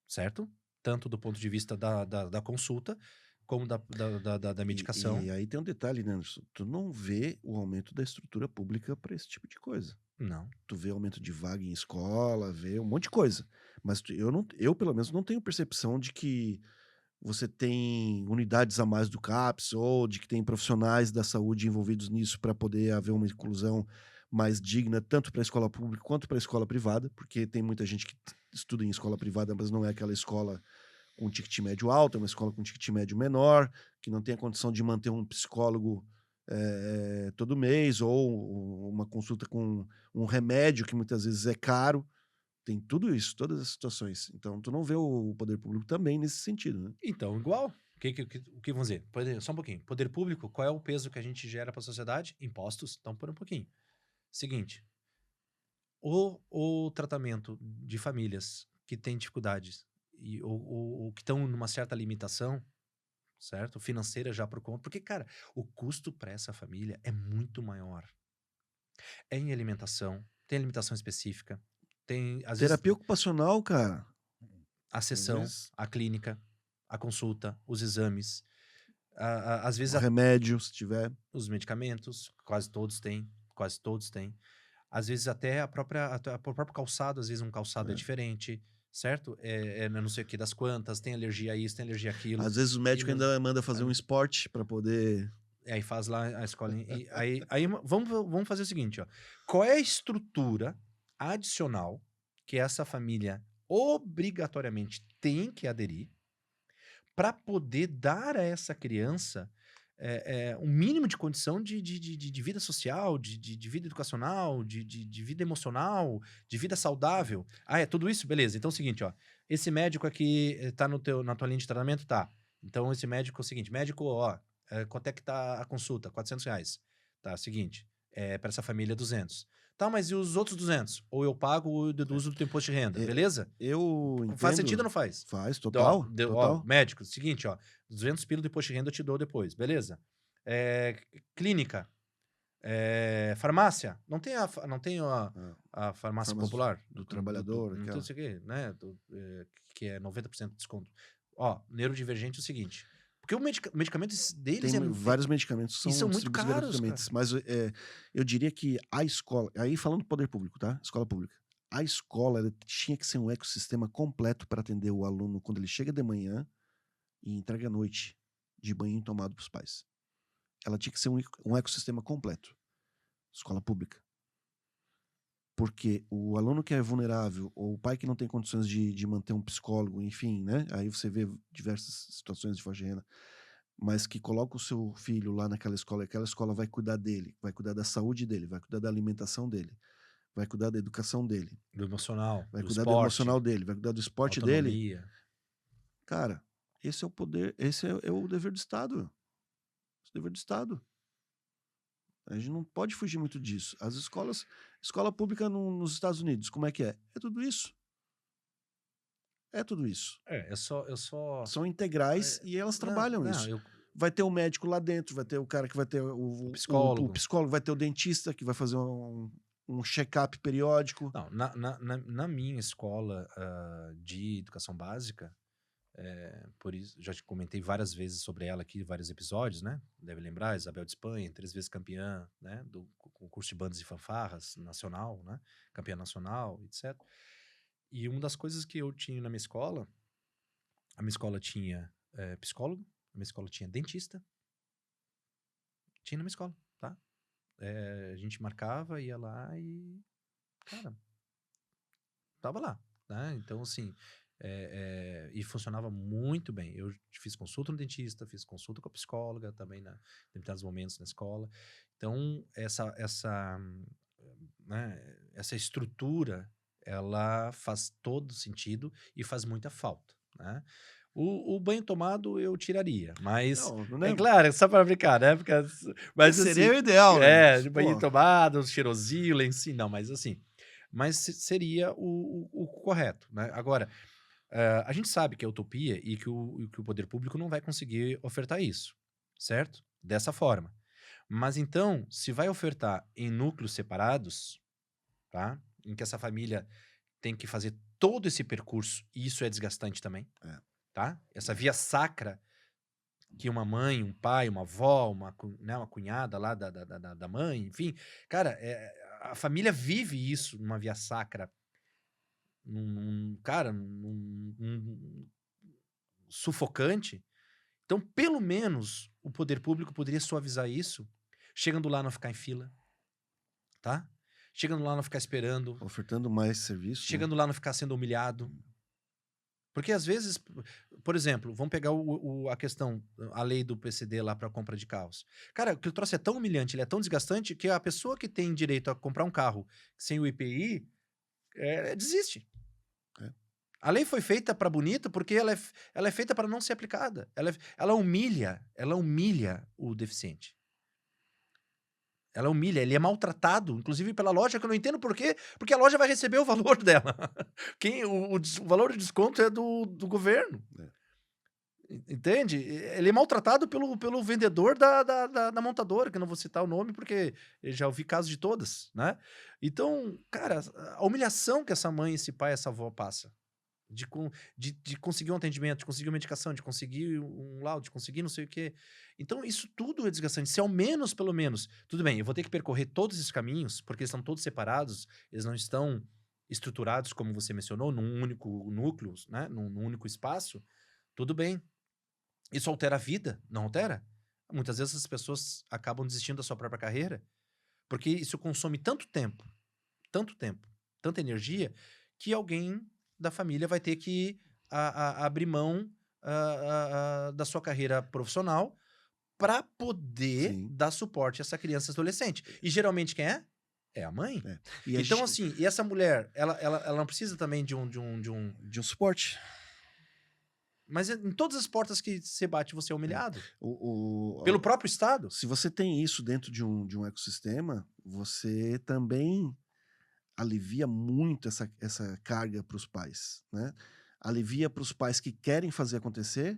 certo? Tanto do ponto de vista da consulta, como da medicação. E aí tem um detalhe, né, Anderson? Tu não vê o aumento da estrutura pública para esse tipo de coisa. Não. Tu vê aumento de vaga em escola, vê um monte de coisa. Mas eu pelo menos não tenho percepção de que você tem unidades a mais do CAPS ou de que tem profissionais da saúde envolvidos nisso para poder haver uma inclusão mais digna, tanto para a escola pública quanto para a escola privada, porque tem muita gente que estuda em escola privada, mas não é aquela escola com ticket médio alto, é uma escola com ticket médio menor, que não tem a condição de manter um psicólogo todo mês, ou uma consulta com um remédio que muitas vezes é caro. Tem tudo isso, todas as situações. Então, tu não vê o poder público também nesse sentido, né? Então, igual. O que vamos dizer? Só um pouquinho. Poder público, qual é o peso que a gente gera para a sociedade? Impostos. Então, por um pouquinho. Seguinte. O tratamento de famílias que têm dificuldades ou que estão numa certa limitação, certo? Financeira já por conta. Porque, cara, o custo para essa família é muito maior. É em alimentação, tem alimentação específica, tem, às vezes, Terapia ocupacional, cara. a Às sessão, vezes, a clínica, a consulta, os exames, às vezes o remédio, se tiver. os medicamentos, quase todos têm, quase todos têm. Às vezes até o próprio calçado, às vezes um calçado é É. diferente, certo? Não sei o que das quantas, tem alergia a isso, tem alergia àquilo. Às vezes o médico E ainda manda fazer um esporte para poder. aí faz lá a escolinha. Aí vamos fazer o seguinte, ó. Qual é a estrutura adicional que essa família obrigatoriamente tem que aderir para poder dar a essa criança um mínimo de condição de vida social, de vida educacional, de vida emocional, de vida saudável? Ah, é tudo isso? Beleza. Então é o seguinte, ó. Esse médico aqui tá na tua linha de tratamento? Tá. Então esse médico é o seguinte, médico, ó, quanto é que tá a consulta? R$ 400. Tá, seguinte, para essa família 200. Tá, mas e os outros 200? Ou eu pago ou eu deduzo do teu imposto de renda, É, beleza? eu Faz sentido ou entendo. não faz? Faz, Ó, total. Total. médico, seguinte, ó, 200 pila do imposto de renda eu te dou depois, beleza? Clínica, farmácia, não tem a farmácia Farmácia popular? do trabalhador, Não aquela. sei o quê, né? Que é 90% de desconto. Ó, neurodivergente é o seguinte, porque o medicamento deles Tem vários medicamentos que e são são muito distribuídos caros, gratuitamente. cara. Mas eu diria que a escola, aí falando do poder público, tá? Escola pública. A escola ela tinha que ser um ecossistema completo para atender o aluno quando ele chega de manhã e entrega à noite, de banho tomado para os pais. Ela tinha que ser um ecossistema completo. Escola pública. Porque o aluno que é vulnerável, ou o pai que não tem condições de manter um psicólogo, enfim, né? Aí você vê diversas situações de faixa de renda, mas que coloca o seu filho lá naquela escola, e aquela escola vai cuidar dele, vai cuidar da saúde dele, vai cuidar da alimentação dele, vai cuidar da educação dele, Do emocional, vai do cuidar do esporte, emocional dele, vai cuidar do esporte dele. autonomia. Cara, Esse é o poder, esse é o dever do Estado. Esse é o dever do Estado. A gente não pode fugir muito disso. As escola pública nos Estados Unidos, como é que é? É tudo isso. É tudo isso. Eu só... São integrais é, e elas não, trabalham não, isso. Vai ter o médico lá dentro, vai ter o cara que vai ter o o psicólogo. psicólogo, vai ter o dentista que vai fazer um check-up periódico. Não, na minha escola de educação básica, por isso, já te comentei várias vezes sobre ela aqui, vários episódios, né? Deve lembrar, Isabel de Espanha, 3 vezes campeã, né? Do concurso de bandas e fanfarras nacional, né? Campeã nacional, etc. E uma das coisas que eu tinha na minha escola, a minha escola tinha psicólogo, a minha escola tinha dentista, tinha na minha escola, tá? A gente marcava, ia lá e, cara, tava lá, né? Então, assim, e funcionava muito bem. Eu fiz consulta no dentista, fiz consulta com a psicóloga também em determinados momentos na escola. Então, né, essa estrutura, ela faz todo sentido e faz muita falta, né? O banho tomado eu tiraria, mas Não é é, claro, é só para brincar, né? Mas assim, seria o ideal, né? de banho Pô, tomado, cheirosinho, lencinho, não, mas assim, mas seria o correto, né? Agora, a gente sabe que é utopia e que o poder público não vai conseguir ofertar isso, certo? Dessa forma. Mas então, se vai ofertar em núcleos separados, tá? Em que essa família tem que fazer todo esse percurso, e isso é desgastante também, É. tá? Essa via sacra que uma mãe, um pai, uma avó, né, uma cunhada lá da mãe, enfim. Cara, a família vive isso numa via sacra, cara, sufocante. Então, pelo menos, o poder público poderia suavizar isso, chegando lá não ficar em fila, tá? Chegando lá não ficar esperando, Ofertando mais serviço, né? chegando lá não ficar sendo humilhado. Porque às vezes, por exemplo, vamos pegar a questão, a lei do PCD lá para compra de carros. Cara, o que o troço é tão humilhante, ele é tão desgastante que a pessoa que tem direito a comprar um carro sem o IPI desiste. É. A lei foi feita para bonita porque ela é feita para não ser aplicada. Ela humilha o deficiente. Ela humilha, ele é maltratado, inclusive pela loja, que eu não entendo por quê, porque a loja vai receber o valor dela. O valor de desconto é do governo. Entende? Ele é maltratado pelo vendedor da montadora, que eu não vou citar o nome, porque eu já ouvi casos de todas, né? Então, cara, a humilhação que essa mãe, esse pai, essa avó passa. De conseguir um atendimento, de conseguir uma medicação, de conseguir um laudo, de conseguir não sei o quê. Então, isso tudo é desgastante. Se ao menos, pelo menos, tudo bem, eu vou ter que percorrer todos esses caminhos, porque eles estão todos separados, eles não estão estruturados, como você mencionou, num único núcleo, né? Num único espaço, tudo bem. Isso altera a vida? Não altera? Muitas vezes as pessoas acabam desistindo da sua própria carreira, porque isso consome tanto tempo, tanta energia, que alguém da família vai ter que abrir mão da sua carreira profissional para poder Sim. dar suporte a essa criança e adolescente. E geralmente quem é? É a mãe. É. E Então, assim, e essa mulher, ela não precisa também de um de um suporte. Mas em todas as portas que você bate, você é humilhado. O, Pelo próprio Estado. Se você tem isso dentro de um ecossistema, você também alivia muito essa carga para os pais, né? Alivia para os pais que querem fazer acontecer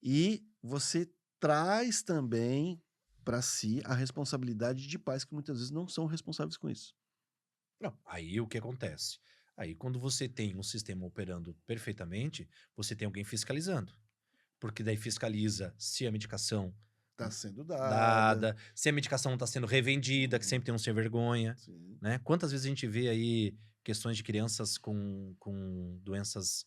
e você traz também para si a responsabilidade de pais que muitas vezes não são responsáveis com isso. Não, aí o que acontece? Aí quando você tem um sistema operando perfeitamente, você tem alguém fiscalizando. Porque daí fiscaliza se a medicação Está sendo dada. dada, se a medicação está sendo revendida, que sempre tem um sem vergonha, Sim. né? Quantas vezes a gente vê aí questões de crianças com doenças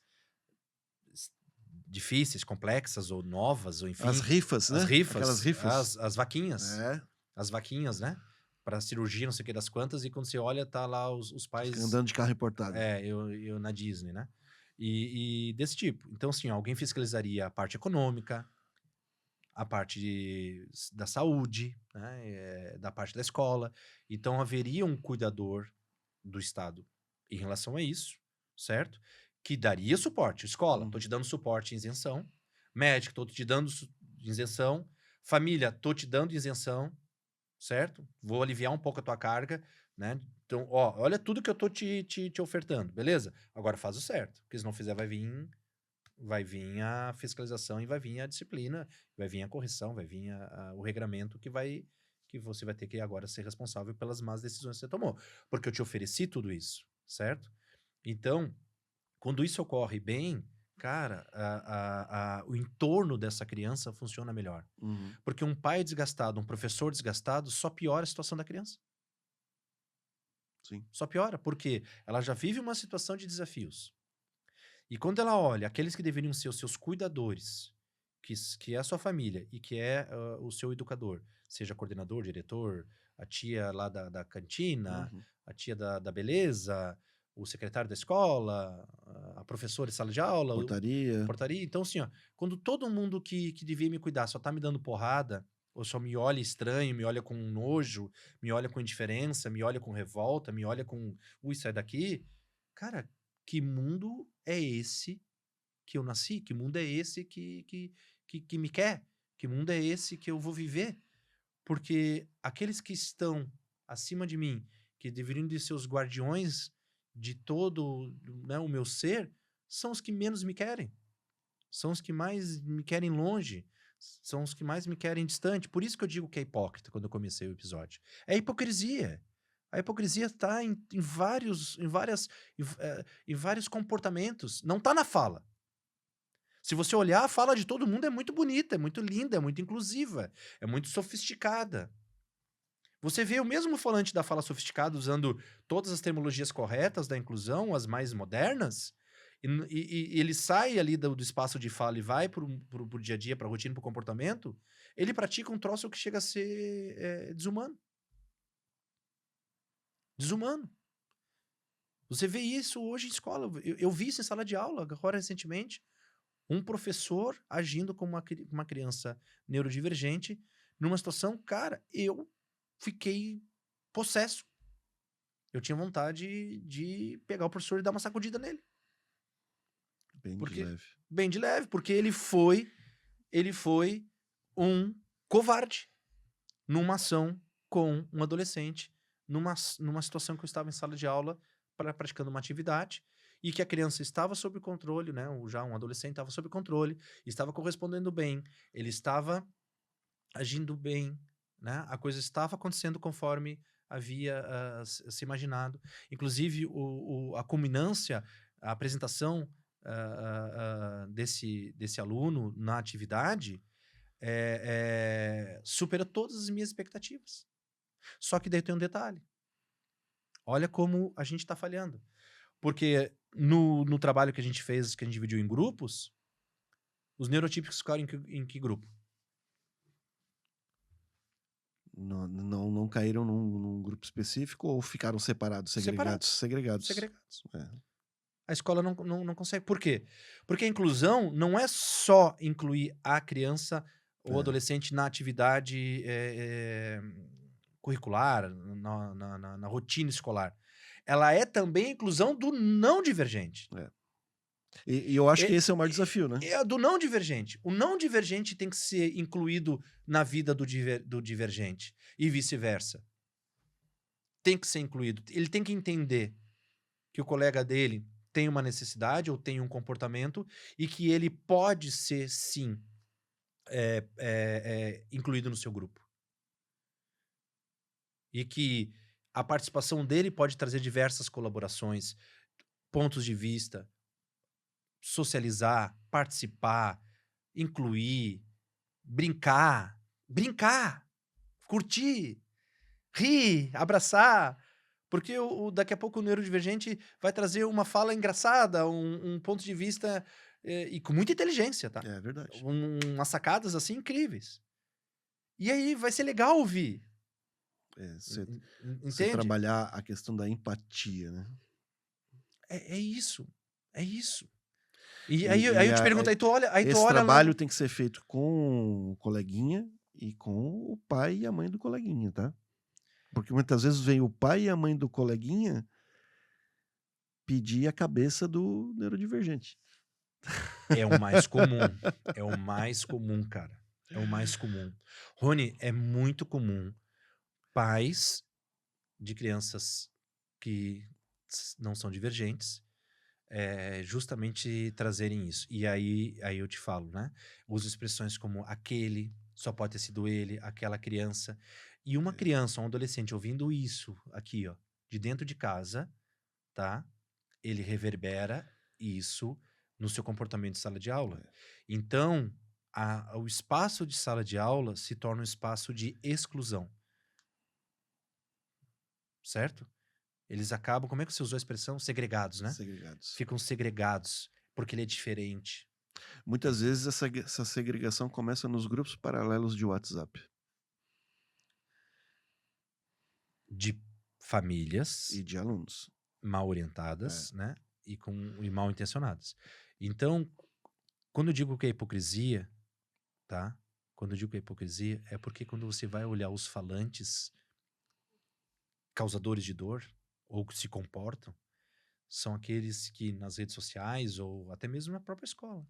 difíceis, complexas ou novas, ou enfim. As rifas, né? As rifas, Aquelas rifas. as vaquinhas. É. As vaquinhas, né? Para cirurgia, não sei o que das quantas, e quando você olha, tá lá os pais. Andando de carro importado. Eu na Disney, né? E desse tipo. Então, assim, alguém fiscalizaria a parte econômica, a parte da saúde, né? Da parte da escola. Então, haveria um cuidador do Estado em relação a isso, certo? Que daria suporte. Escola, tô te dando suporte em isenção, Médico, tô te dando isenção. Família, tô te dando isenção, certo? Vou aliviar um pouco a tua carga, né? Então, ó, olha tudo que eu tô te ofertando, beleza? Agora faz o certo, porque se não fizer vai vir a fiscalização e vai vir a disciplina, vai vir a correção, vai vir o regramento que você vai ter que agora ser responsável pelas más decisões que você tomou. Porque eu te ofereci tudo isso, certo? Então, quando isso ocorre bem, cara, o entorno dessa criança funciona melhor. Uhum. Porque um pai desgastado, um professor desgastado, só piora a situação da criança. Sim. Só piora, porque ela já vive uma situação de desafios. E quando ela olha aqueles que deveriam ser os seus cuidadores, que é a sua família e que é o seu educador, seja coordenador, diretor, a tia lá da cantina, Uhum. a tia da beleza, o secretário da escola, a professora de sala de aula, Portaria. portaria. Então, assim, ó, quando todo mundo que devia me cuidar só tá me dando porrada, ou só me olha estranho, me olha com nojo, me olha com indiferença, me olha com revolta, me olha com, ui, sai daqui. Cara, que mundo é esse que eu nasci? Que mundo é esse que me quer? Que mundo é esse que eu vou viver? Porque aqueles que estão acima de mim, que deveriam de ser os guardiões de todo, né, o meu ser, são os que menos me querem. São os que mais me querem longe. São os que mais me querem distante. Por isso que eu digo que é hipócrita quando eu comecei o episódio. É hipocrisia. A hipocrisia está em vários comportamentos. Não está na fala. Se você olhar, a fala de todo mundo é muito bonita, é muito linda, é muito inclusiva, é muito sofisticada. Você vê o mesmo falante da fala sofisticada usando todas as terminologias corretas da inclusão, as mais modernas, e ele sai ali do espaço de fala e vai pro dia a dia, pra rotina, pro comportamento, ele pratica um troço que chega a ser desumano. Desumano. Você vê isso hoje em escola. Eu vi isso em sala de aula, agora recentemente. Um professor agindo como uma criança neurodivergente numa situação, cara, eu fiquei possesso. Eu tinha vontade de pegar o professor e dar uma sacudida nele. Bem de Porque, leve. bem de leve, porque ele foi um covarde numa ação com um adolescente, numa situação que eu estava em sala de aula praticando uma atividade e que a criança estava sob controle, né? Já um adolescente estava sob controle, estava correspondendo bem, ele estava agindo bem, né? A coisa estava acontecendo conforme havia se imaginado. Inclusive, a culminância, a apresentação desse aluno na atividade supera todas as minhas expectativas. Só que daí tem um detalhe. Olha como a gente está falhando. Porque no trabalho que a gente fez, que a gente dividiu em grupos, os neurotípicos ficaram em que grupo? Não caíram num grupo específico ou ficaram separados, segregados? Segregados. Segregados. É. A escola não consegue. Por quê? Porque a inclusão não é só incluir a criança ou adolescente na atividade curricular, na rotina escolar. Ela é também a inclusão do não divergente. E eu acho que esse é o maior desafio, né? É do não divergente. O não divergente tem que ser incluído na vida do divergente e vice-versa. Tem que ser incluído. Ele tem que entender que o colega dele tem uma necessidade ou tem um comportamento e que ele pode ser, sim, incluído no seu grupo. E que a participação dele pode trazer diversas colaborações, pontos de vista, socializar, participar, incluir, brincar, curtir, rir, abraçar, porque daqui a pouco o neurodivergente vai trazer uma fala engraçada, um ponto de vista e com muita inteligência, tá? É verdade. Umas sacadas assim incríveis. E aí vai ser legal ouvir. Você Entende? trabalhar a questão da empatia, né? É isso. É isso. E aí eu te pergunto, aí tu olha esse lá trabalho tem que ser feito com o coleguinha e com o pai e a mãe do coleguinha, tá? Porque muitas vezes vem o pai e a mãe do coleguinha pedir a cabeça do neurodivergente. É o mais comum. É o mais comum, cara. É o mais comum. Rony, é muito comum pais de crianças que não são divergentes justamente trazerem isso. E aí eu te falo, né? Uso expressões como aquele, só pode ter sido ele, aquela criança. E uma criança, um adolescente ouvindo isso aqui, ó, de dentro de casa, tá? Ele reverbera isso no seu comportamento de sala de aula. Então, o espaço de sala de aula se torna um espaço de exclusão, certo? Eles acabam, como é que você usou a expressão? Segregados, né? Segregados. Ficam segregados, porque ele é diferente. Muitas vezes essa segregação começa nos grupos paralelos de WhatsApp. De famílias E de alunos. mal orientadas, né? E mal intencionadas. Então, quando eu digo que é hipocrisia, tá? Quando eu digo que é hipocrisia, é porque quando você vai olhar os falantes causadores de dor, ou que se comportam, são aqueles que nas redes sociais, ou até mesmo na própria escola.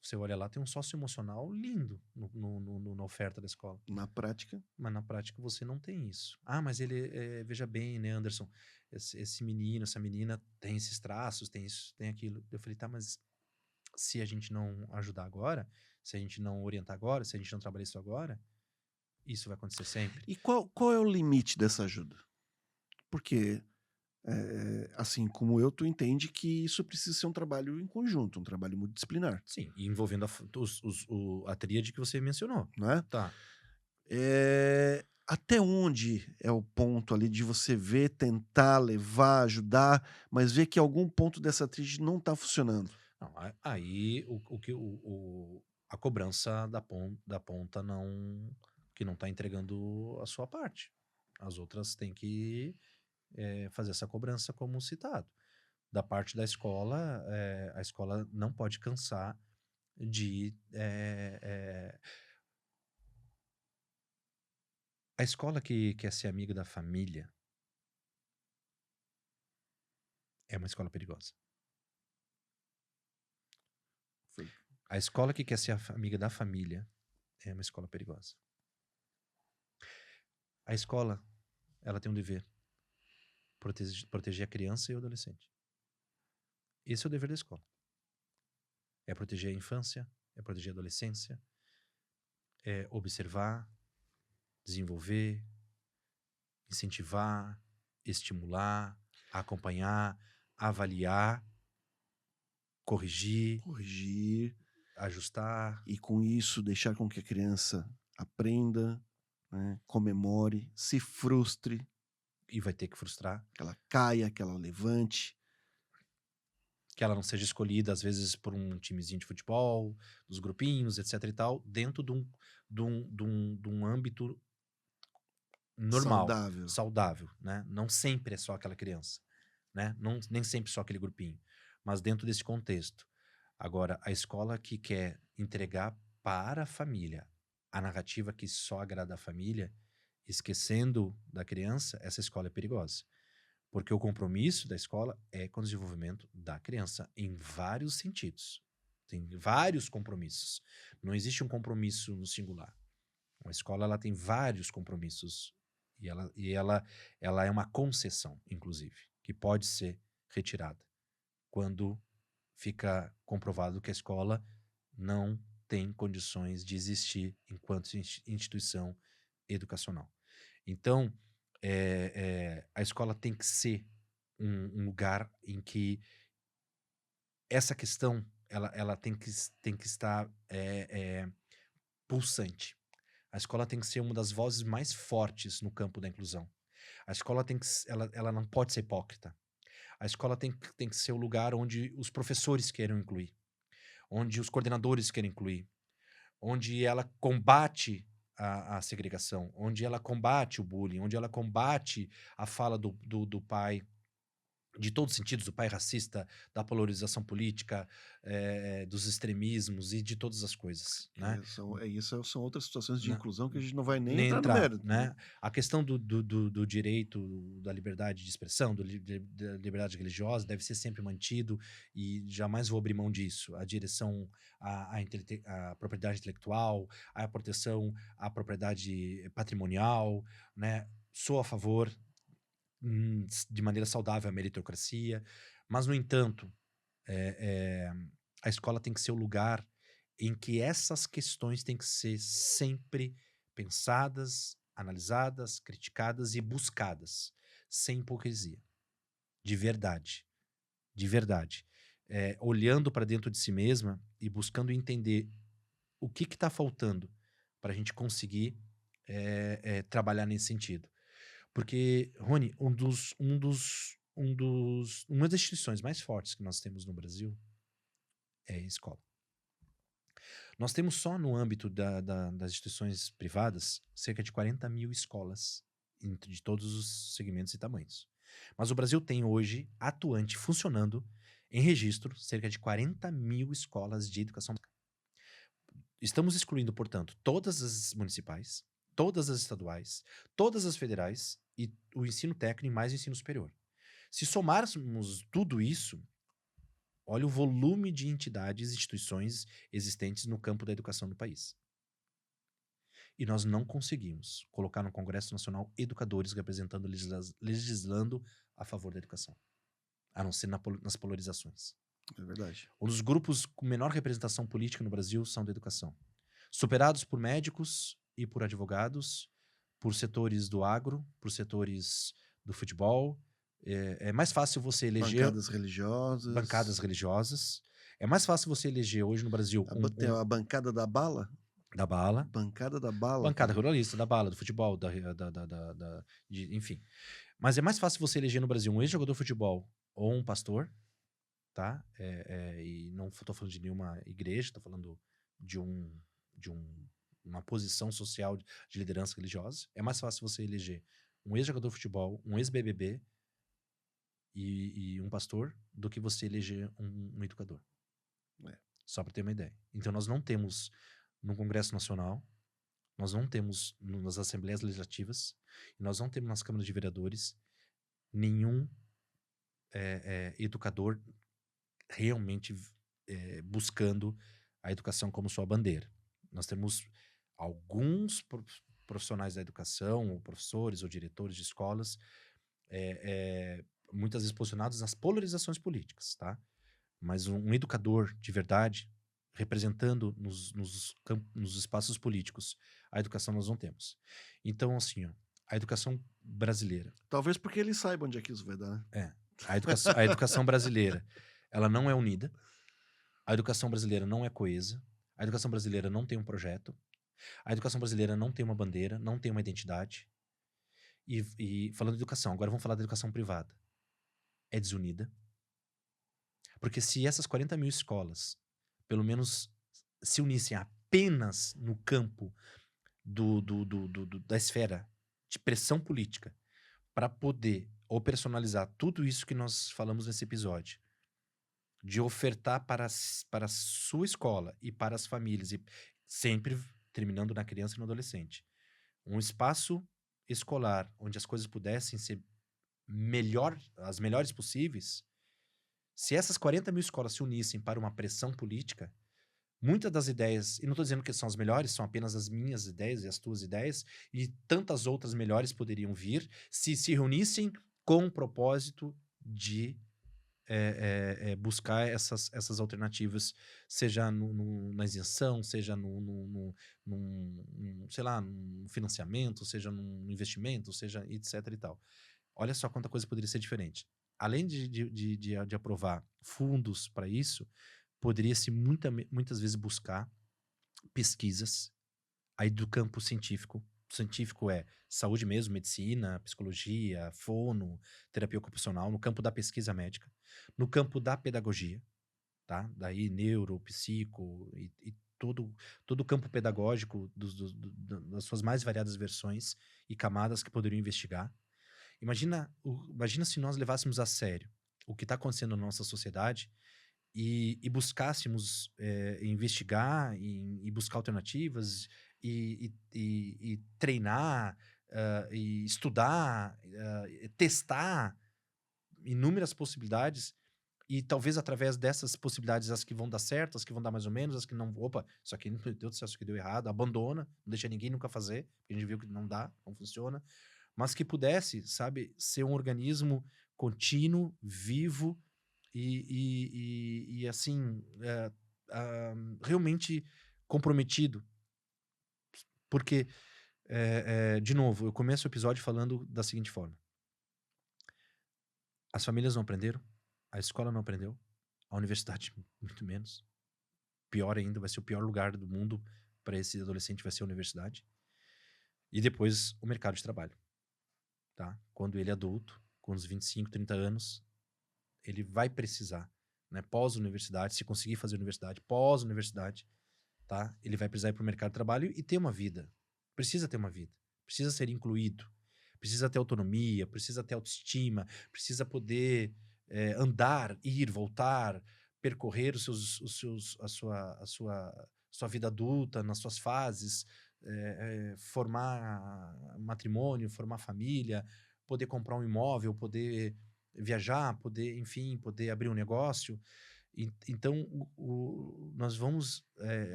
Você olha lá, tem um socioemocional lindo na oferta da escola. Na prática, Mas na prática você não tem isso. Ah, mas ele, veja bem, né, Anderson? Esse menino, essa menina tem esses traços, tem isso, tem aquilo. Eu falei, tá, mas se a gente não ajudar agora, se a gente não orientar agora, se a gente não trabalhar isso agora, isso vai acontecer sempre. e qual é o limite dessa ajuda? Porque, assim como eu, tu entende que isso precisa ser um trabalho em conjunto, um trabalho multidisciplinar, Sim, e envolvendo a tríade que você mencionou. não é? Tá. Até onde é o ponto ali de você ver, tentar levar, ajudar, mas ver que algum ponto dessa tríade não está funcionando? Não, aí a cobrança da ponta não, que não está entregando a sua parte. As outras têm que fazer essa cobrança como citado. Da parte da escola, a escola não pode cansar de. A escola que quer ser amiga da família é uma escola perigosa. Foi. A escola que quer ser amiga da família é uma escola perigosa. A escola, ela tem um dever: proteger a criança e o adolescente. Esse é o dever da escola. É proteger a infância, é proteger a adolescência, é observar, desenvolver, incentivar, estimular, acompanhar, avaliar, corrigir, Corrigir ajustar. e, com isso, deixar com que a criança aprenda, né, comemore, se frustre, E vai ter que frustrar. que ela caia, que ela levante. Que ela não seja escolhida, às vezes, por um timezinho de futebol, dos grupinhos, etc e tal, dentro de um âmbito normal, Saudável. saudável, né? Não sempre é só aquela criança, né? Não, nem sempre só aquele grupinho, mas dentro desse contexto. Agora, a escola que quer entregar para a família a narrativa que só agrada a família, esquecendo da criança, essa escola é perigosa. Porque o compromisso da escola é com o desenvolvimento da criança em vários sentidos. Tem vários compromissos. Não existe um compromisso no singular. A escola, ela tem vários compromissos ela é uma concessão, inclusive, que pode ser retirada quando fica comprovado que a escola não tem condições de existir enquanto instituição educacional. Então, a escola tem que ser um lugar em que essa questão ela tem que estar pulsante. A escola tem que ser uma das vozes mais fortes no campo da inclusão. A escola tem que ela não pode ser hipócrita. A escola tem que ser o lugar onde os professores querem incluir, onde os coordenadores querem incluir, onde ela combate a segregação, onde ela combate o bullying, onde ela combate a fala do pai de todos os sentidos, do pai racista, da polarização política, dos extremismos e de todas as coisas, né? São outras situações de Né? inclusão que a gente não vai nem Nem entrar no entrar, mérito, né? A questão do direito, da liberdade de expressão, da liberdade religiosa deve ser sempre mantido e jamais vou abrir mão disso. A direção à propriedade intelectual, à proteção à propriedade patrimonial, né? Sou a favor, de maneira saudável, à meritocracia, mas, no entanto, é, é, a escola tem que ser o lugar em que essas questões têm que ser sempre pensadas, analisadas, criticadas e buscadas, sem hipocrisia, de verdade, de verdade. Olhando para dentro de si mesma e buscando entender o que está faltando para a gente conseguir trabalhar nesse sentido. Porque, Rony, uma das instituições mais fortes que nós temos no Brasil é a escola. Nós temos só no âmbito das instituições privadas cerca de 40 mil escolas de todos os segmentos e tamanhos. Mas o Brasil tem hoje, atuante, funcionando, em registro, cerca de 40 mil escolas de educação básica. Estamos excluindo, portanto, todas as municipais, todas as estaduais, todas as federais e o ensino técnico e mais o ensino superior. Se somarmos tudo isso, olha o volume de entidades e instituições existentes no campo da educação no país. E nós não conseguimos colocar no Congresso Nacional educadores representando, legislando a favor da educação, a não ser nas polarizações. É verdade. Um dos grupos com menor representação política no Brasil são da educação. Superados por médicos e por advogados, por setores do agro, por setores do futebol. É mais fácil você eleger bancadas religiosas. É mais fácil você eleger hoje no Brasil Tem a bancada da bala. Da bala. Bancada da bala. Bancada ruralista, da bala, do futebol, enfim. Mas é mais fácil você eleger no Brasil um ex-jogador de futebol ou um pastor, tá? E não estou falando de nenhuma igreja, estou falando de uma posição social de liderança religiosa. É mais fácil você eleger um ex-jogador de futebol, um ex-BBB e um pastor do que você eleger um educador. Só para ter uma ideia. Então nós não temos no Congresso Nacional, nós não temos nas Assembleias Legislativas, e nós não temos nas Câmaras de Vereadores nenhum educador realmente buscando a educação como sua bandeira. Nós temos alguns profissionais da educação, ou professores, ou diretores de escolas, muitas vezes posicionados nas polarizações políticas, tá? Mas um educador de verdade, representando nos espaços políticos, a educação nós não temos. Então, assim, ó, a educação brasileira... Talvez porque eles saibam onde é que isso vai dar, né? A educação brasileira, ela não é unida, a educação brasileira não é coesa, a educação brasileira não tem um projeto, a educação brasileira não tem uma bandeira, não tem uma identidade. E falando de educação, agora vamos falar da educação privada. É desunida. Porque se essas 40 mil escolas, pelo menos, se unissem apenas no campo da esfera de pressão política para poder operacionalizar tudo isso que nós falamos nesse episódio, de ofertar para a sua escola e para as famílias, e sempre terminando na criança e no adolescente, um espaço escolar onde as coisas pudessem ser as melhores possíveis. Se essas 40 mil escolas se unissem para uma pressão política, muitas das ideias, e não estou dizendo que são as melhores, são apenas as minhas ideias e as tuas ideias, e tantas outras melhores poderiam vir se reunissem com o propósito de buscar essas alternativas, seja na isenção, seja sei lá, num financiamento, seja num investimento, seja etc e tal. Olha só quanta coisa poderia ser diferente. Além de aprovar fundos para isso, poderia-se muitas vezes buscar pesquisas aí do campo científico. Científico é saúde mesmo, medicina, psicologia, fono, terapia ocupacional, no campo da pesquisa médica, no campo da pedagogia, tá? Daí neuro, psico e todo o campo pedagógico das suas mais variadas versões e camadas que poderiam investigar. Imagina se nós levássemos a sério o que está acontecendo na nossa sociedade e buscássemos investigar e buscar alternativas e treinar e estudar, testar inúmeras possibilidades e talvez através dessas possibilidades as que vão dar certo, as que vão dar mais ou menos, as que não... Opa, isso aqui, meu Deus do céu, isso aqui deu errado, abandona, não deixa ninguém nunca fazer, porque a gente viu que não dá, não funciona, mas que pudesse, sabe, ser um organismo contínuo, vivo e assim, realmente comprometido. Porque, de novo, eu começo o episódio falando da seguinte forma. As famílias não aprenderam, a escola não aprendeu, a universidade muito menos. Pior ainda, vai ser o pior lugar do mundo para esse adolescente, vai ser a universidade. E depois o mercado de trabalho. Tá? Quando ele é adulto, com uns 25, 30 anos, ele vai precisar, né, pós-universidade, se conseguir fazer universidade, pós-universidade, tá? Ele vai precisar ir para o mercado de trabalho e ter uma vida. Precisa ter uma vida. Precisa ser incluído. Precisa ter autonomia, precisa ter autoestima, precisa poder andar, ir, voltar, percorrer a sua vida adulta nas suas fases, formar matrimônio, formar família, poder comprar um imóvel, poder viajar, poder, enfim, poder abrir um negócio. Então, nós vamos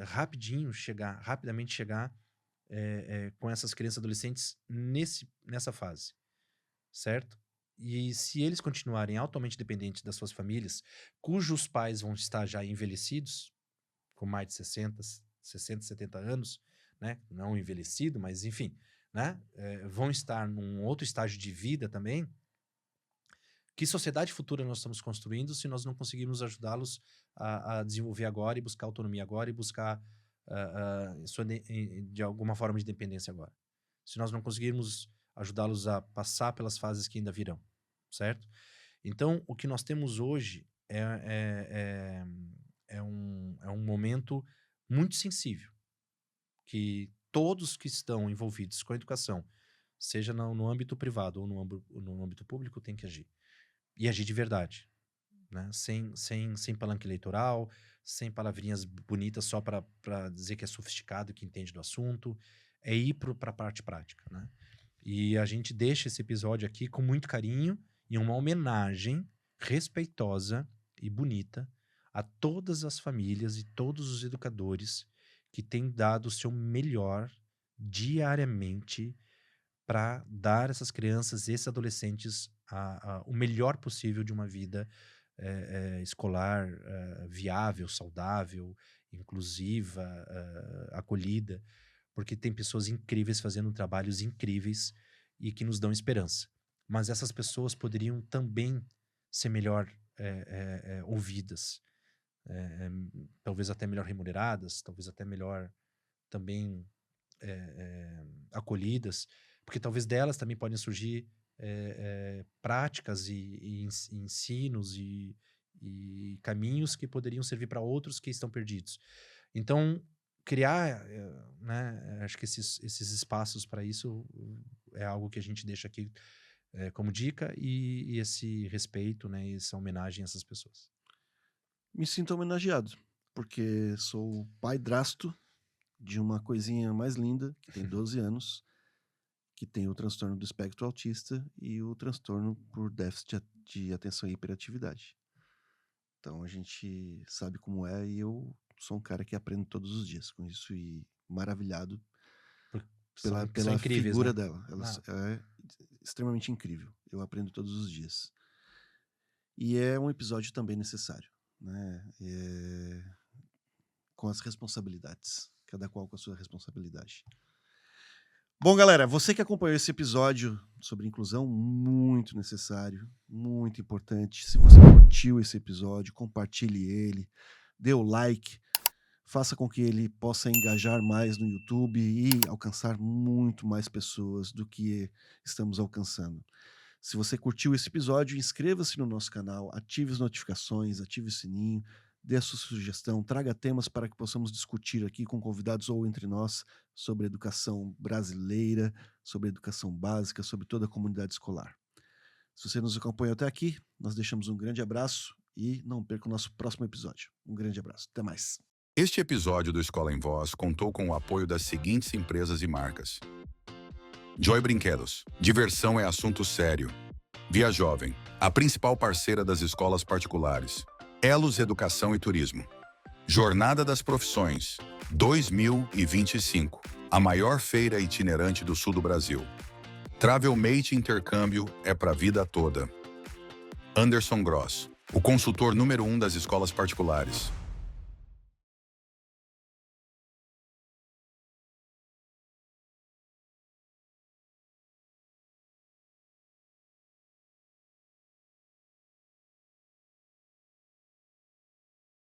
rapidamente chegar com essas crianças e adolescentes nessa fase, certo? E se eles continuarem altamente dependentes das suas famílias, cujos pais vão estar já envelhecidos, com mais de 60, 70 anos, né? Não envelhecido, mas enfim, né? Vão estar num outro estágio de vida também. Que sociedade futura nós estamos construindo se nós não conseguirmos ajudá-los a desenvolver agora e buscar autonomia agora e buscar de alguma forma de independência agora? Se nós não conseguirmos ajudá-los a passar pelas fases que ainda virão, certo? Então, o que nós temos hoje é um momento muito sensível, que todos que estão envolvidos com a educação, seja no âmbito privado ou no âmbito público, têm que agir. E agir de verdade, né? Sem palanque eleitoral, sem palavrinhas bonitas só para dizer que é sofisticado, que entende do assunto. É ir para a parte prática, né? E a gente deixa esse episódio aqui com muito carinho e uma homenagem respeitosa e bonita a todas as famílias e todos os educadores que têm dado o seu melhor diariamente para dar a essas crianças e esses adolescentes o melhor possível de uma vida escolar viável, saudável, inclusiva, acolhida, porque tem pessoas incríveis fazendo trabalhos incríveis e que nos dão esperança. Mas essas pessoas poderiam também ser melhor ouvidas, talvez até melhor remuneradas, talvez até melhor também acolhidas, porque talvez delas também podem surgir práticas e ensinos e caminhos que poderiam servir para outros que estão perdidos. Então, criar, né, acho que esses espaços para isso é algo que a gente deixa aqui como dica e esse respeito, né, essa homenagem a essas pessoas. Me sinto homenageado, porque sou o padrasto de uma coisinha mais linda, que tem 12 anos, que tem o transtorno do espectro autista e o transtorno por déficit de atenção e hiperatividade. Então a gente sabe como é e eu sou um cara que aprendo todos os dias com isso e maravilhado pela incríveis, figura né? dela. Ela é extremamente incrível. Eu aprendo todos os dias. E é um episódio também necessário, né? Com as responsabilidades. Cada qual com a sua responsabilidade. Bom, galera, você que acompanhou esse episódio sobre inclusão, muito necessário, muito importante. Se você curtiu esse episódio, compartilhe ele, dê o like, faça com que ele possa engajar mais no YouTube e alcançar muito mais pessoas do que estamos alcançando. Se você curtiu esse episódio, inscreva-se no nosso canal, ative as notificações, ative o sininho, dê a sua sugestão, traga temas para que possamos discutir aqui com convidados ou entre nós sobre educação brasileira, sobre educação básica, sobre toda a comunidade escolar. Se você nos acompanhou até aqui, nós deixamos um grande abraço e não perca o nosso próximo episódio. Um grande abraço. Até mais. Este episódio do Escola em Voz contou com o apoio das seguintes empresas e marcas: Joy Brinquedos. Diversão é assunto sério. Via Jovem, a principal parceira das escolas particulares. Elos Educação e Turismo. Jornada das Profissões 2025, a maior feira itinerante do sul do Brasil. Travelmate Intercâmbio é para a vida toda. Anderson Gross, o consultor número 1 das escolas particulares.